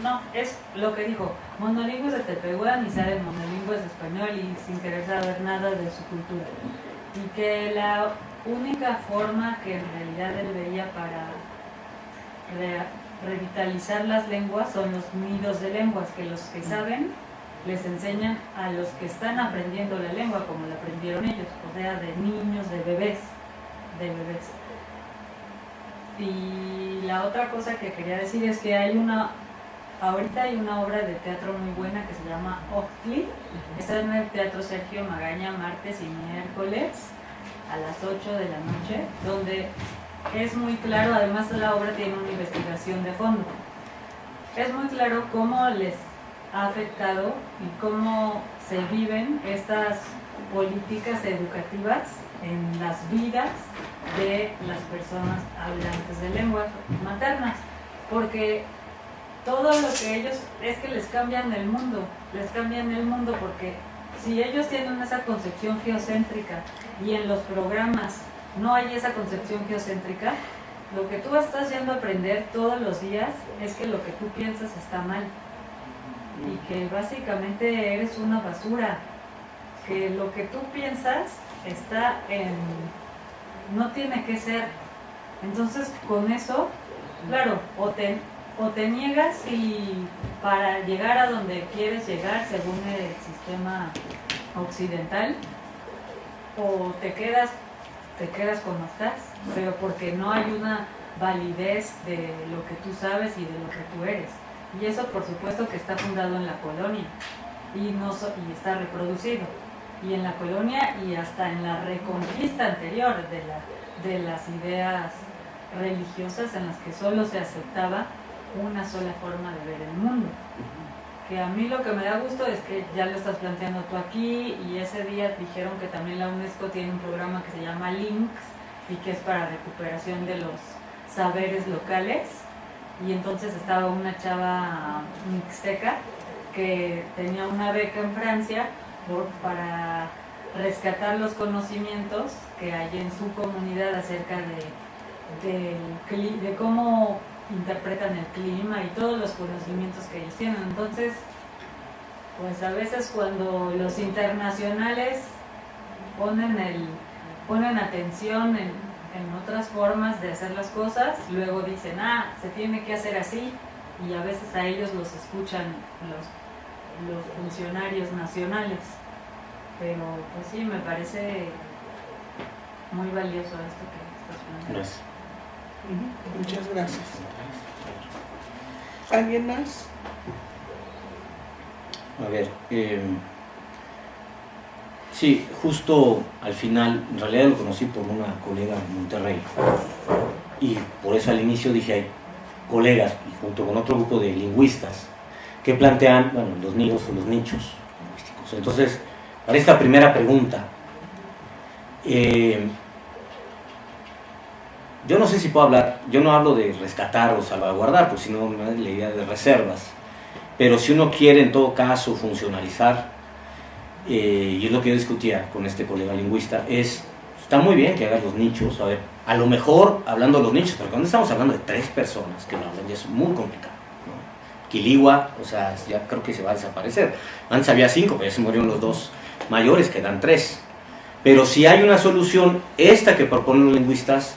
no, es lo que dijo, monolingües de tepehuán y salen monolingües de español y sin querer saber nada de su cultura. Y que la única forma que en realidad él veía para revitalizar las lenguas son los nidos de lenguas, que los que saben les enseñan a los que están aprendiendo la lengua como la aprendieron ellos, o sea, de niños, de bebés. Y la otra cosa que quería decir es que ahorita hay una obra de teatro muy buena que se llama Ochtli. Está en el Teatro Sergio Magaña martes y miércoles a las 8 de la noche, donde es muy claro, además la obra tiene una investigación de fondo. Es muy claro cómo les ha afectado y cómo se viven estas políticas educativas en las vidas de las personas hablantes de lenguas maternas, porque todo lo que ellos es que les cambian el mundo, porque si ellos tienen esa concepción geocéntrica y en los programas no hay esa concepción geocéntrica, lo que tú estás yendo a aprender todos los días es que lo que tú piensas está mal y que básicamente eres una basura, que lo que tú piensas no tiene que ser. Entonces con eso, claro, o te niegas y para llegar a donde quieres llegar según el sistema occidental, o te quedas como estás, pero porque no hay una validez de lo que tú sabes y de lo que tú eres. Y eso por supuesto que está fundado en la colonia y está reproducido. Y en la colonia y hasta en la reconquista anterior de las ideas religiosas en las que solo se aceptaba una sola forma de ver el mundo. Que a mí lo que me da gusto es que ya lo estás planteando tú aquí, y ese día dijeron que también la UNESCO tiene un programa que se llama Links y que es para recuperación de los saberes locales, y entonces estaba una chava mixteca que tenía una beca en Francia para rescatar los conocimientos que hay en su comunidad acerca de cómo interpretan el clima y todos los conocimientos que ellos tienen. Entonces, pues a veces cuando los internacionales ponen atención en otras formas de hacer las cosas, luego dicen, se tiene que hacer así, y a veces a ellos los escuchan los funcionarios nacionales. Pero pues sí, me parece muy valioso esto que estás planteando. Gracias. Muchas gracias. ¿Alguien más? A ver, sí, justo al final, en realidad lo conocí por una colega en Monterrey, y por eso al inicio dije, hay colegas, y junto con otro grupo de lingüistas, que plantean, los nidos o los nichos lingüísticos. Entonces, para esta primera pregunta, yo no sé si puedo hablar, yo no hablo de rescatar o salvaguardar, pues sino la idea de reservas, pero si uno quiere en todo caso funcionalizar, y es lo que yo discutía con este colega lingüista, está muy bien que hagas los nichos, a lo mejor hablando de los nichos, pero cuando estamos hablando de 3 personas que lo hablan, ya es muy complicado, ¿no? Quiligua, ya creo que se va a desaparecer. Antes había 5, pero ya se murieron los 2 mayores, quedan 3. Pero si hay una solución, esta que proponen los lingüistas,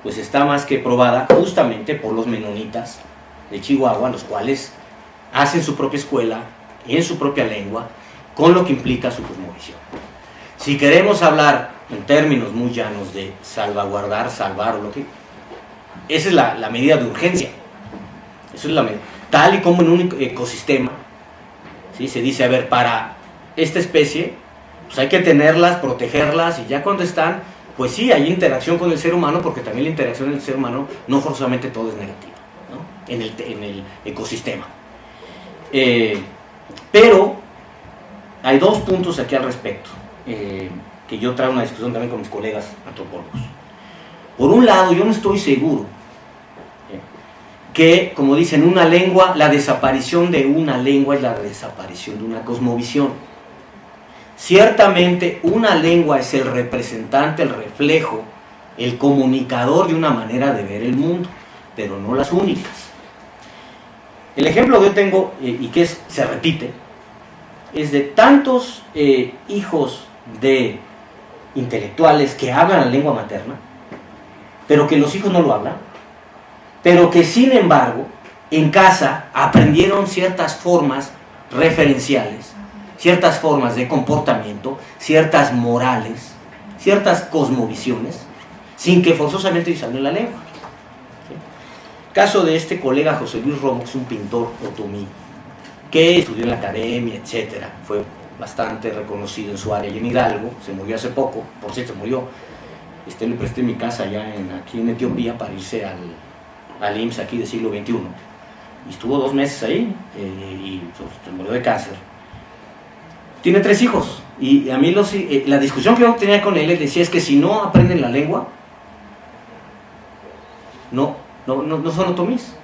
pues está más que probada justamente por los menonitas de Chihuahua, los cuales hacen su propia escuela, en su propia lengua, con lo que implica su cosmovisión. Si queremos hablar en términos muy llanos de salvaguardar, salvar, o lo que... esa es la medida de urgencia. Eso es tal y como en un ecosistema, ¿sí? Se dice, para esta especie, pues hay que tenerlas, protegerlas, y ya cuando están, pues sí, hay interacción con el ser humano, porque también la interacción del ser humano no forzosamente todo es negativo, ¿no? En el ecosistema. Pero hay 2 puntos aquí al respecto, que yo traigo una discusión también con mis colegas antropólogos. Por un lado, yo no estoy seguro que, como dicen, una lengua, la desaparición de una lengua es la desaparición de una cosmovisión. Ciertamente una lengua es el representante, el reflejo, el comunicador de una manera de ver el mundo, pero no las únicas. El ejemplo que yo tengo, y que se repite, es de tantos hijos de intelectuales que hablan la lengua materna, pero que los hijos no lo hablan, pero que sin embargo en casa aprendieron ciertas formas referenciales, ciertas formas de comportamiento, ciertas morales, ciertas cosmovisiones, sin que forzosamente ellos hablen la lengua. ¿Sí? Caso de este colega José Luis Romo, que es un pintor otomí, que estudió en la academia, etc. Fue bastante reconocido en su área y en Hidalgo, se murió hace poco, por cierto, se murió. Le presté mi casa allá aquí en Etiopía para irse al IMSS aquí del siglo XXI. Y estuvo 2 meses ahí y se murió de cáncer. Tiene 3 hijos. Y a mí la discusión que yo tenía con él, él decía, es que si no aprenden la lengua, no son otomís.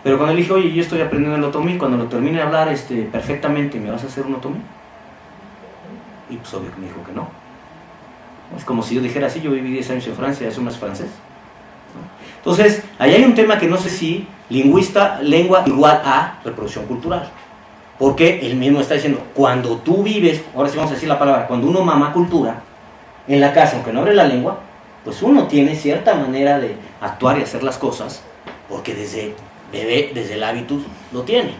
Pero cuando le dije, oye, yo estoy aprendiendo el otomí, cuando lo termine de hablar perfectamente, ¿me vas a hacer un otomí? Y pues obvio que me dijo que no. Es como si yo dijera, sí, yo viví 10 años en Francia, eso no es francés. ¿No? Entonces, ahí hay un tema que no sé si lingüista, lengua igual a reproducción cultural. Porque él mismo está diciendo, cuando tú vives, ahora sí vamos a decir la palabra, cuando uno mama cultura, en la casa, aunque no abre la lengua, pues uno tiene cierta manera de actuar y hacer las cosas, porque desde bebé desde el hábitus lo tiene,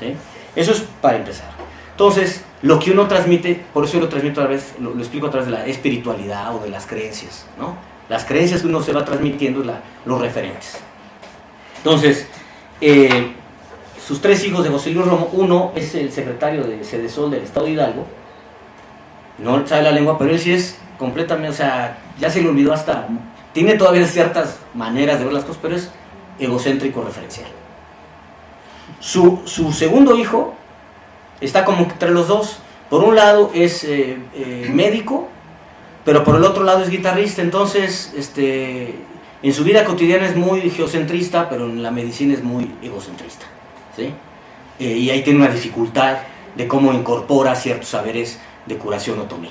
¿sí? Eso es para empezar. Entonces, lo que uno transmite, por eso yo lo transmito a través, lo explico a través de la espiritualidad o de las creencias, ¿no? Las creencias que uno se va transmitiendo, los referentes. Entonces, sus 3 hijos de José Luis Romo, uno es el secretario de Sedesol del Estado de Hidalgo, no sabe la lengua, pero él sí es completamente, o sea, ya se le olvidó hasta, tiene todavía ciertas maneras de ver las cosas, pero es egocéntrico referencial. Su segundo hijo está como entre los dos. Por un lado es médico, pero por el otro lado es guitarrista. Entonces, en su vida cotidiana es muy geocentrista, pero en la medicina es muy egocentrista, ¿sí? Y ahí tiene una dificultad de cómo incorpora ciertos saberes de curación otomí,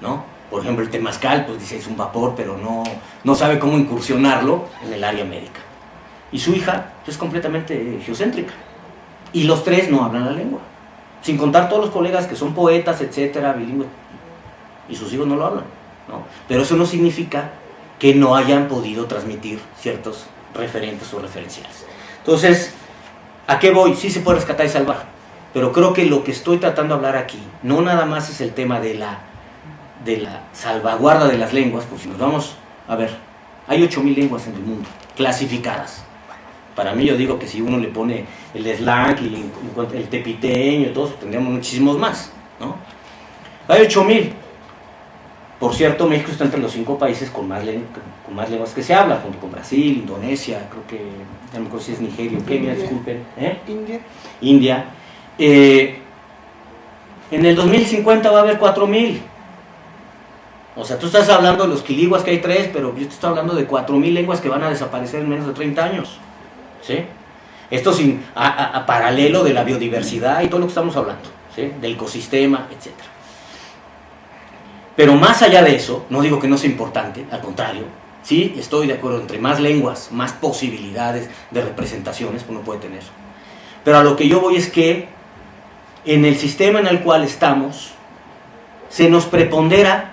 ¿no? Por ejemplo, el temazcal, pues dice es un vapor, pero no sabe cómo incursionarlo en el área médica. Y su hija es completamente geocéntrica. Y los 3 no hablan la lengua. Sin contar todos los colegas que son poetas, etcétera, bilingües. Y sus hijos no lo hablan, ¿no? Pero eso no significa que no hayan podido transmitir ciertos referentes o referenciales. Entonces, ¿a qué voy? Sí se puede rescatar y salvar. Pero creo que lo que estoy tratando de hablar aquí, no nada más es el tema de la salvaguarda de las lenguas, porque si nos vamos a ver, hay 8,000 lenguas en el mundo, clasificadas. Para mí yo digo que si uno le pone el slang y el tepiteño y todo, tendríamos muchísimos más, ¿no? Hay 8,000. Por cierto, México está entre los 5 países con más lenguas que se hablan, junto con Brasil, Indonesia, creo que, ya no me acuerdo si es Nigeria o Kenia, disculpen. India. En el 2050 va a haber 4,000. O sea, tú estás hablando de los quiliguas, que hay 3, pero yo te estoy hablando de 4,000 lenguas que van a desaparecer en menos de 30 años. ¿Sí? Esto sin a paralelo de la biodiversidad y todo lo que estamos hablando, ¿sí? Del ecosistema, etc. Pero más allá de eso, no digo que no sea importante, al contrario, sí, estoy de acuerdo, entre más lenguas, más posibilidades de representaciones que uno puede tener. Pero a lo que yo voy es que en el sistema en el cual estamos, se nos prepondera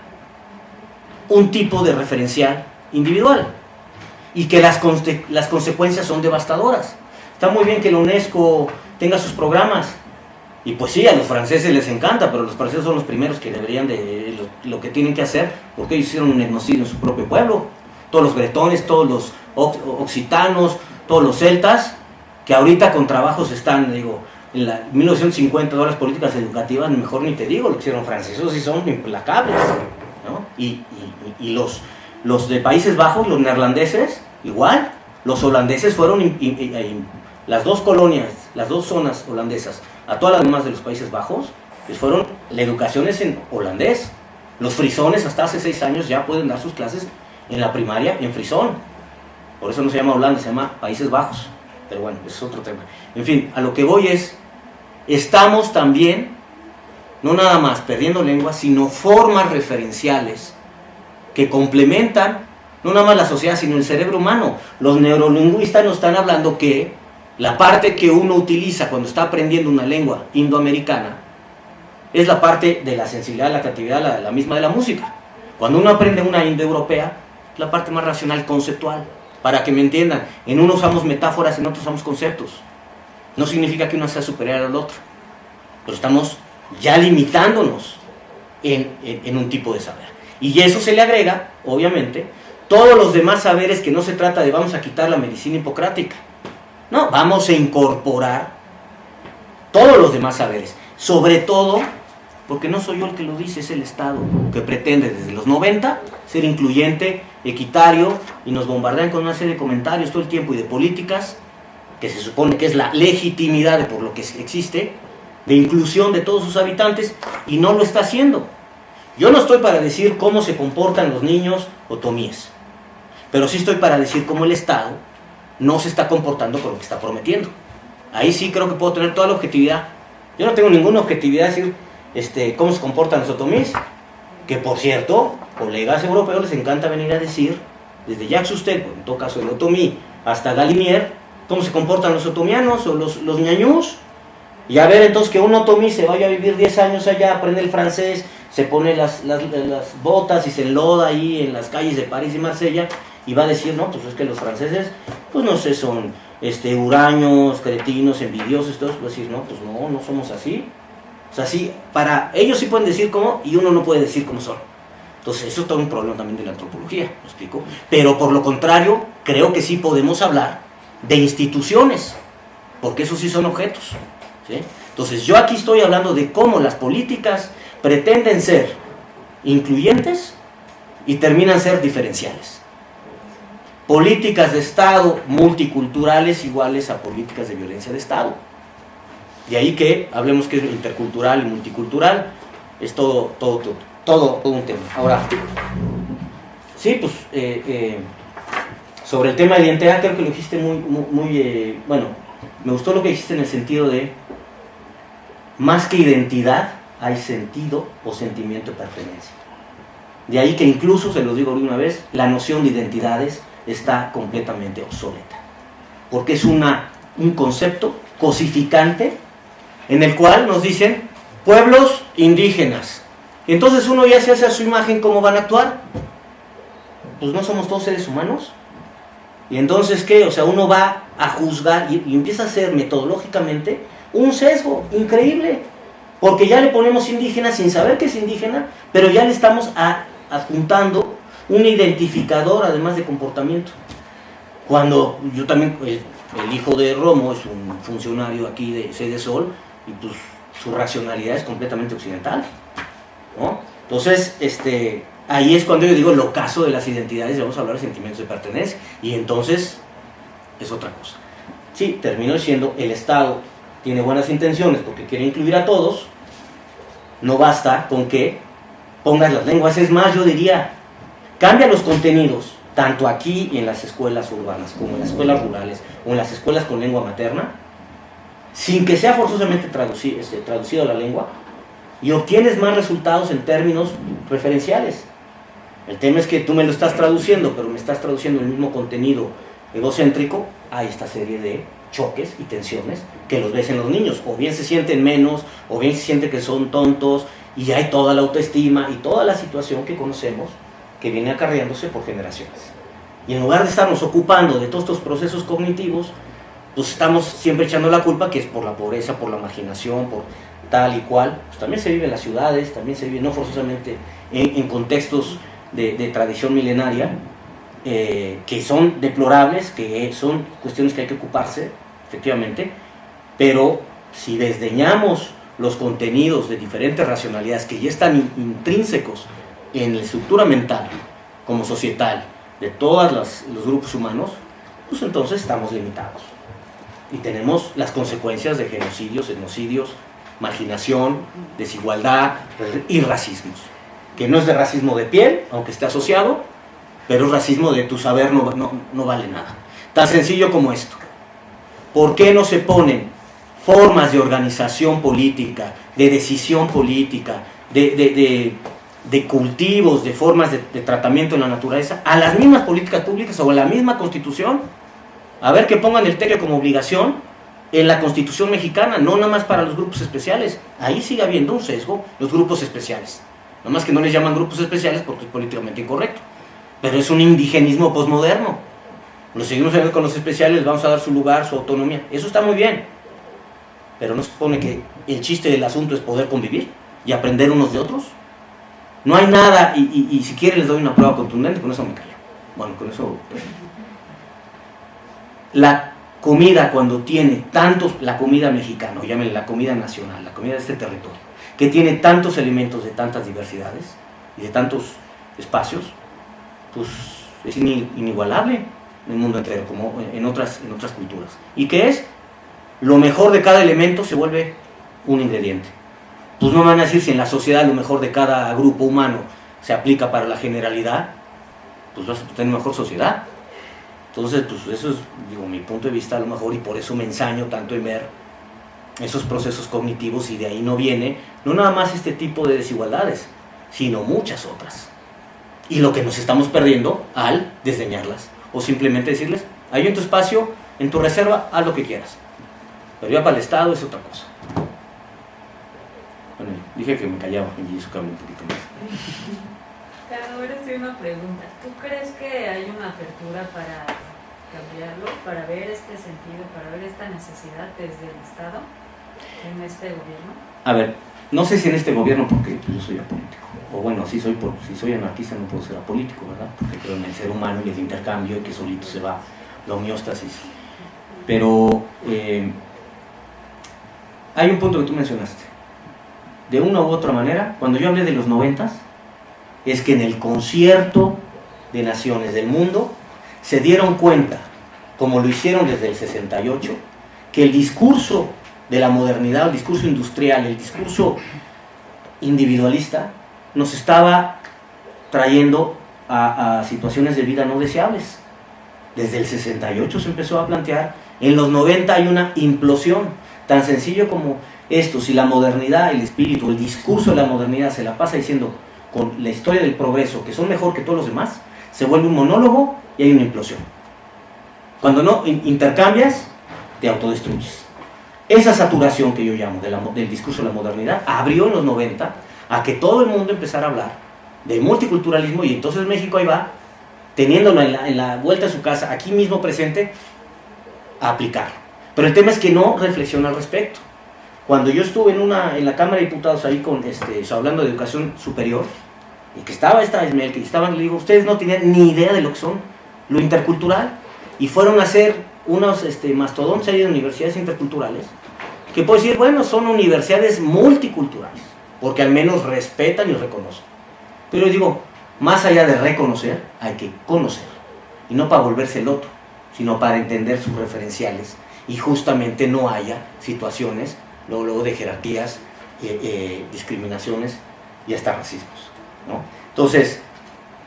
un tipo de referencial individual y que las consecuencias son devastadoras. Está muy bien que la UNESCO tenga sus programas, y pues sí, a los franceses les encanta, pero los franceses son los primeros que deberían de lo que tienen que hacer, porque ellos hicieron un etnocidio en su propio pueblo. Todos los bretones, todos los occitanos, todos los celtas, que ahorita con trabajos están, digo, en la 1950, todas las políticas educativas, mejor ni te digo, lo que hicieron franceses, esos sí son implacables, ¿no? Y los de Países Bajos, los neerlandeses, igual. Los holandeses fueron, las 2 colonias, las 2 zonas holandesas, a todas las demás de los Países Bajos, pues la educación es en holandés. Los frisones hasta hace 6 años ya pueden dar sus clases en la primaria en frisón. Por eso no se llama Holanda, se llama Países Bajos. Pero bueno, ese es otro tema. En fin, a lo que voy es, estamos también, no nada más perdiendo lengua, sino formas referenciales que complementan no nada más la sociedad, sino el cerebro humano. Los neurolingüistas nos están hablando que la parte que uno utiliza cuando está aprendiendo una lengua indoamericana es la parte de la sensibilidad, la creatividad, la misma de la música. Cuando uno aprende una indoeuropea, es la parte más racional, conceptual. Para que me entiendan, en uno usamos metáforas, en otro usamos conceptos. No significa que uno sea superior al otro, pero estamos ya limitándonos en un tipo de saber. Y eso se le agrega, obviamente, todos los demás saberes, que no se trata de vamos a quitar la medicina hipocrática. No, vamos a incorporar todos los demás saberes. Sobre todo, porque no soy yo el que lo dice, es el Estado, que pretende desde los 90 ser incluyente, equitario, y nos bombardean con una serie de comentarios todo el tiempo y de políticas, que se supone que es la legitimidad de por lo que existe, de inclusión de todos sus habitantes, y no lo está haciendo. Yo no estoy para decir cómo se comportan los niños otomíes, pero sí estoy para decir cómo el Estado no se está comportando con lo que está prometiendo. Ahí sí creo que puedo tener toda la objetividad. Yo no tengo ninguna objetividad de decir cómo se comportan los otomíes, que por cierto, colegas europeos les encanta venir a decir, desde Jacques Cousteau, en todo caso el otomí, hasta Galimier, cómo se comportan los otomianos o los ñañús, y a ver entonces que un otomí se vaya a vivir 10 años allá, aprende el francés, se pone las botas y se enloda ahí en las calles de París y Marsella, y va a decir, no, pues es que los franceses, pues no sé, son huraños, cretinos, envidiosos, todos, va a decir, no, pues no somos así. O sea, sí, para ellos sí pueden decir cómo y uno no puede decir cómo son. Entonces, eso es todo un problema también de la antropología, ¿me explico? Pero por lo contrario, creo que sí podemos hablar de instituciones, porque esos sí son objetos, ¿sí? Entonces, yo aquí estoy hablando de cómo las políticas pretenden ser incluyentes y terminan ser diferenciales. Políticas de Estado multiculturales iguales a políticas de violencia de Estado. De ahí que hablemos que es intercultural y multicultural, es todo un tema. Ahora, sí, pues, sobre el tema de identidad, creo que lo dijiste muy bueno, me gustó lo que dijiste en el sentido de, más que identidad, hay sentido o sentimiento de pertenencia. De ahí que incluso, se lo digo de una vez, la noción de identidades está completamente obsoleta, porque es un concepto cosificante en el cual nos dicen pueblos indígenas. Y entonces uno ya se hace a su imagen cómo van a actuar. Pues no somos todos seres humanos. Y entonces, ¿qué? O sea, uno va a juzgar y empieza a hacer metodológicamente un sesgo increíble. Porque ya le ponemos indígena sin saber que es indígena, pero ya le estamos adjuntando un identificador además de comportamiento. Cuando yo también, el hijo de Romo es un funcionario aquí de Sedesol, y pues su racionalidad es completamente occidental, ¿no? Entonces, ahí es cuando yo digo el ocaso de las identidades, y vamos a hablar de sentimientos de pertenencia, y entonces es otra cosa. Sí, terminó diciendo, el Estado tiene buenas intenciones porque quiere incluir a todos, no basta con que pongas las lenguas, es más, yo diría, cambia los contenidos, tanto aquí en las escuelas urbanas, como en las escuelas rurales, o en las escuelas con lengua materna, sin que sea forzosamente traducido a la lengua, y obtienes más resultados en términos referenciales. El tema es que tú me lo estás traduciendo, pero me estás traduciendo el mismo contenido egocéntrico. Hay esta serie de choques y tensiones que los ves en los niños, o bien se sienten menos, o bien se siente que son tontos, y hay toda la autoestima y toda la situación que conocemos que viene acarreándose por generaciones. Y en lugar de estarnos ocupando de todos estos procesos cognitivos, pues estamos siempre echando la culpa que es por la pobreza, por la marginación, por tal y cual. Pues también se vive en las ciudades, también se vive no forzosamente en contextos de tradición milenaria, que son deplorables, que son cuestiones que hay que ocuparse, efectivamente, pero si desdeñamos los contenidos de diferentes racionalidades que ya están intrínsecos en la estructura mental, como societal, de todos los grupos humanos, pues entonces estamos limitados. Y tenemos las consecuencias de genocidios, etnocidios, marginación, desigualdad y racismos. Que no es de racismo de piel, aunque esté asociado, pero es racismo de tu saber no vale nada. Tan sencillo como esto. ¿Por qué no se ponen formas de organización política, de decisión política, de cultivos, de formas de tratamiento en la naturaleza, a las mismas políticas públicas o a la misma Constitución? A ver, que pongan el TEC como obligación en la Constitución mexicana, no nada más para los grupos especiales. Ahí sigue habiendo un sesgo, los grupos especiales. Nada más que no les llaman grupos especiales porque es políticamente incorrecto. Pero es un indigenismo posmoderno. Los seguimos con los especiales, les vamos a dar su lugar, su autonomía. Eso está muy bien. Pero no se supone que el chiste del asunto es poder convivir y aprender unos de otros. No hay nada, y si quieren les doy una prueba contundente, con eso me callo. Bueno, con eso... La comida, cuando tiene tantos, la comida mexicana, o llámenle la comida nacional, la comida de este territorio, que tiene tantos elementos de tantas diversidades y de tantos espacios, pues es inigualable en el mundo entero, como en otras culturas. ¿Y qué es? Lo mejor de cada elemento se vuelve un ingrediente. Pues no van a decir si en la sociedad lo mejor de cada grupo humano se aplica para la generalidad, pues vas a tener mejor sociedad. Entonces, pues eso es, digo, mi punto de vista a lo mejor, y por eso me ensaño tanto en ver esos procesos cognitivos, y de ahí no viene, no nada más este tipo de desigualdades, sino muchas otras. Y lo que nos estamos perdiendo al desdeñarlas, o simplemente decirles, ahí en tu espacio, en tu reserva, haz lo que quieras. Pero ya para el Estado es otra cosa. Bueno, dije que me callaba, y eso cabe un poquito más. Ahora sí una pregunta. ¿Tú crees que hay una apertura para cambiarlo, para ver este sentido, para ver esta necesidad desde el Estado en este gobierno? A ver, no sé si en este gobierno, porque yo soy apolítico, o bueno, si soy anarquista no puedo ser apolítico, ¿verdad? Porque creo en el ser humano y el intercambio, que solito se va la homeostasis. Pero hay un punto que tú mencionaste. De una u otra manera, cuando yo hablé de los 90s, es que en el concierto de naciones del mundo se dieron cuenta, como lo hicieron desde el 68, que el discurso de la modernidad, el discurso industrial, el discurso individualista, nos estaba trayendo a situaciones de vida no deseables. Desde el 68 se empezó a plantear, en los 90 hay una implosión, tan sencillo como esto: si la modernidad, el espíritu, el discurso de la modernidad se la pasa diciendo con la historia del progreso, que son mejor que todos los demás, se vuelve un monólogo y hay una implosión. Cuando no intercambias, te autodestruyes. Esa saturación que yo llamo del discurso de la modernidad abrió en los 90 a que todo el mundo empezara a hablar de multiculturalismo, y entonces México ahí va, teniéndolo en la vuelta de su casa, aquí mismo presente, a aplicarlo. Pero el tema es que no reflexiona al respecto. Cuando yo estuve en la Cámara de Diputados ahí hablando de educación superior, y que estaba esta Esmel, que estaban, le digo, ustedes no tenían ni idea de lo que son lo intercultural, y fueron a hacer unos mastodontes ahí de universidades interculturales, que puedo decir, bueno, son universidades multiculturales, porque al menos respetan y reconocen. Pero yo digo, más allá de reconocer, hay que conocer, y no para volverse el otro, sino para entender sus referenciales, y justamente no haya situaciones luego de jerarquías, discriminaciones y hasta racismos, ¿no? Entonces,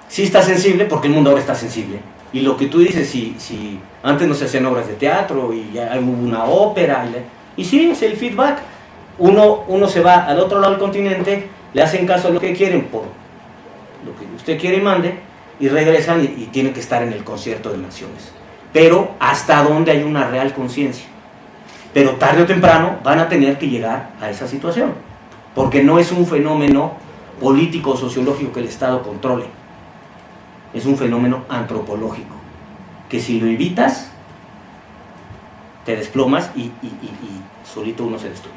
sí está sensible, porque el mundo ahora está sensible. Y lo que tú dices, si antes no se hacían obras de teatro y ya hubo una ópera, y sí, es el feedback. Uno se va al otro lado del continente, le hacen caso a lo que quieren, por lo que usted quiere y mande, y regresan y tienen que estar en el concierto de naciones. Pero hasta donde hay una real conciencia. Pero tarde o temprano van a tener que llegar a esa situación, porque no es un fenómeno político o sociológico que el Estado controle, es un fenómeno antropológico, que si lo evitas, te desplomas y solito uno se destruye.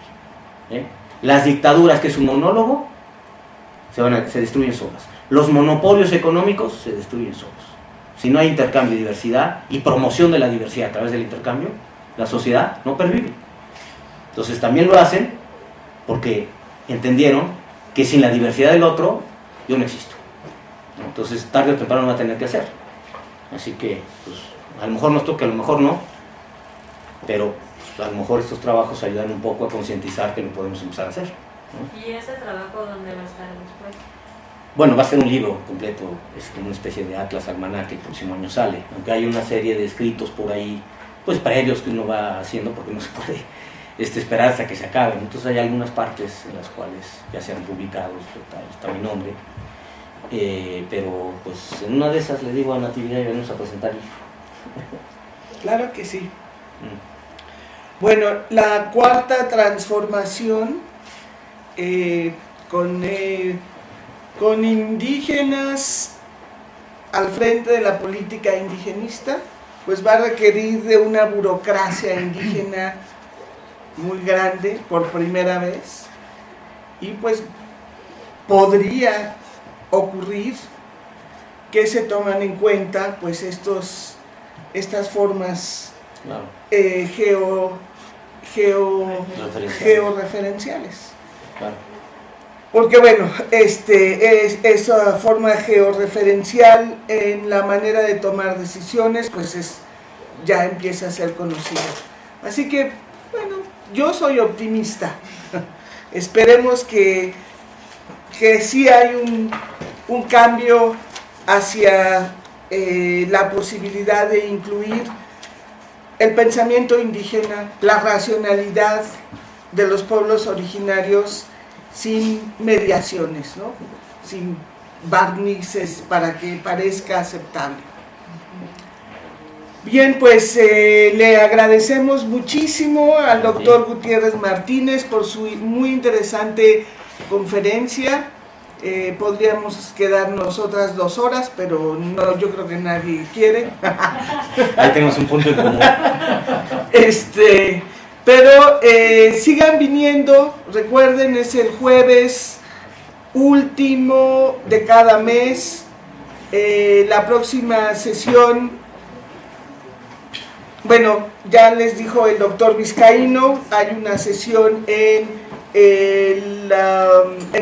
Las dictaduras, que es un monólogo, se destruyen solas. Los monopolios económicos se destruyen solos. Si no hay intercambio y diversidad y promoción de la diversidad a través del intercambio, la sociedad no pervive. Entonces también lo hacen porque entendieron que sin la diversidad del otro, yo no existo. Entonces tarde o temprano van a tener que hacer. Así que pues, a lo mejor nos toca, a lo mejor no, pero pues, a lo mejor estos trabajos ayudan un poco a concientizar que lo podemos empezar a hacer, ¿no? ¿Y ese trabajo dónde va a estar después? Bueno, va a ser un libro completo, es como una especie de atlas almanaque, el próximo año sale, aunque hay una serie de escritos por ahí, pues previos que uno va haciendo, porque no se puede esperar hasta que se acaben. Entonces hay algunas partes en las cuales ya se han publicado, está mi nombre, pero pues en una de esas le digo a Natividad y venimos a presentar el libro. Claro que sí. Bueno, la cuarta transformación, con indígenas al frente de la política indigenista, pues va a requerir de una burocracia indígena muy grande por primera vez, y pues podría ocurrir que se toman en cuenta pues estas formas, Claro. georreferenciales. Claro. Porque bueno, esa forma georreferencial en la manera de tomar decisiones, pues ya empieza a ser conocida. Así que, bueno, yo soy optimista. Esperemos que sí hay un cambio hacia la posibilidad de incluir el pensamiento indígena, la racionalidad de los pueblos originarios, sin mediaciones, ¿no? Sin barnices para que parezca aceptable. Bien, pues le agradecemos muchísimo al doctor Gutiérrez Martínez por su muy interesante conferencia. Podríamos quedarnos otras 2 horas, pero no, yo creo que nadie quiere. Ahí tenemos un punto en común. Pero sigan viniendo, recuerden, es el jueves último de cada mes. La próxima sesión, bueno, ya les dijo el doctor Vizcaíno, hay una sesión en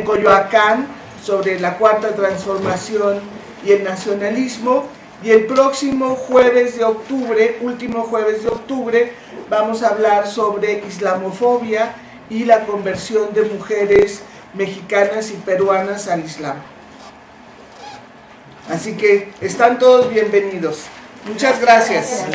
Coyoacán sobre la Cuarta Transformación y el nacionalismo, y el próximo jueves de octubre, último jueves de octubre, vamos a hablar sobre islamofobia y la conversión de mujeres mexicanas y peruanas al Islam. Así que están todos bienvenidos. Muchas gracias.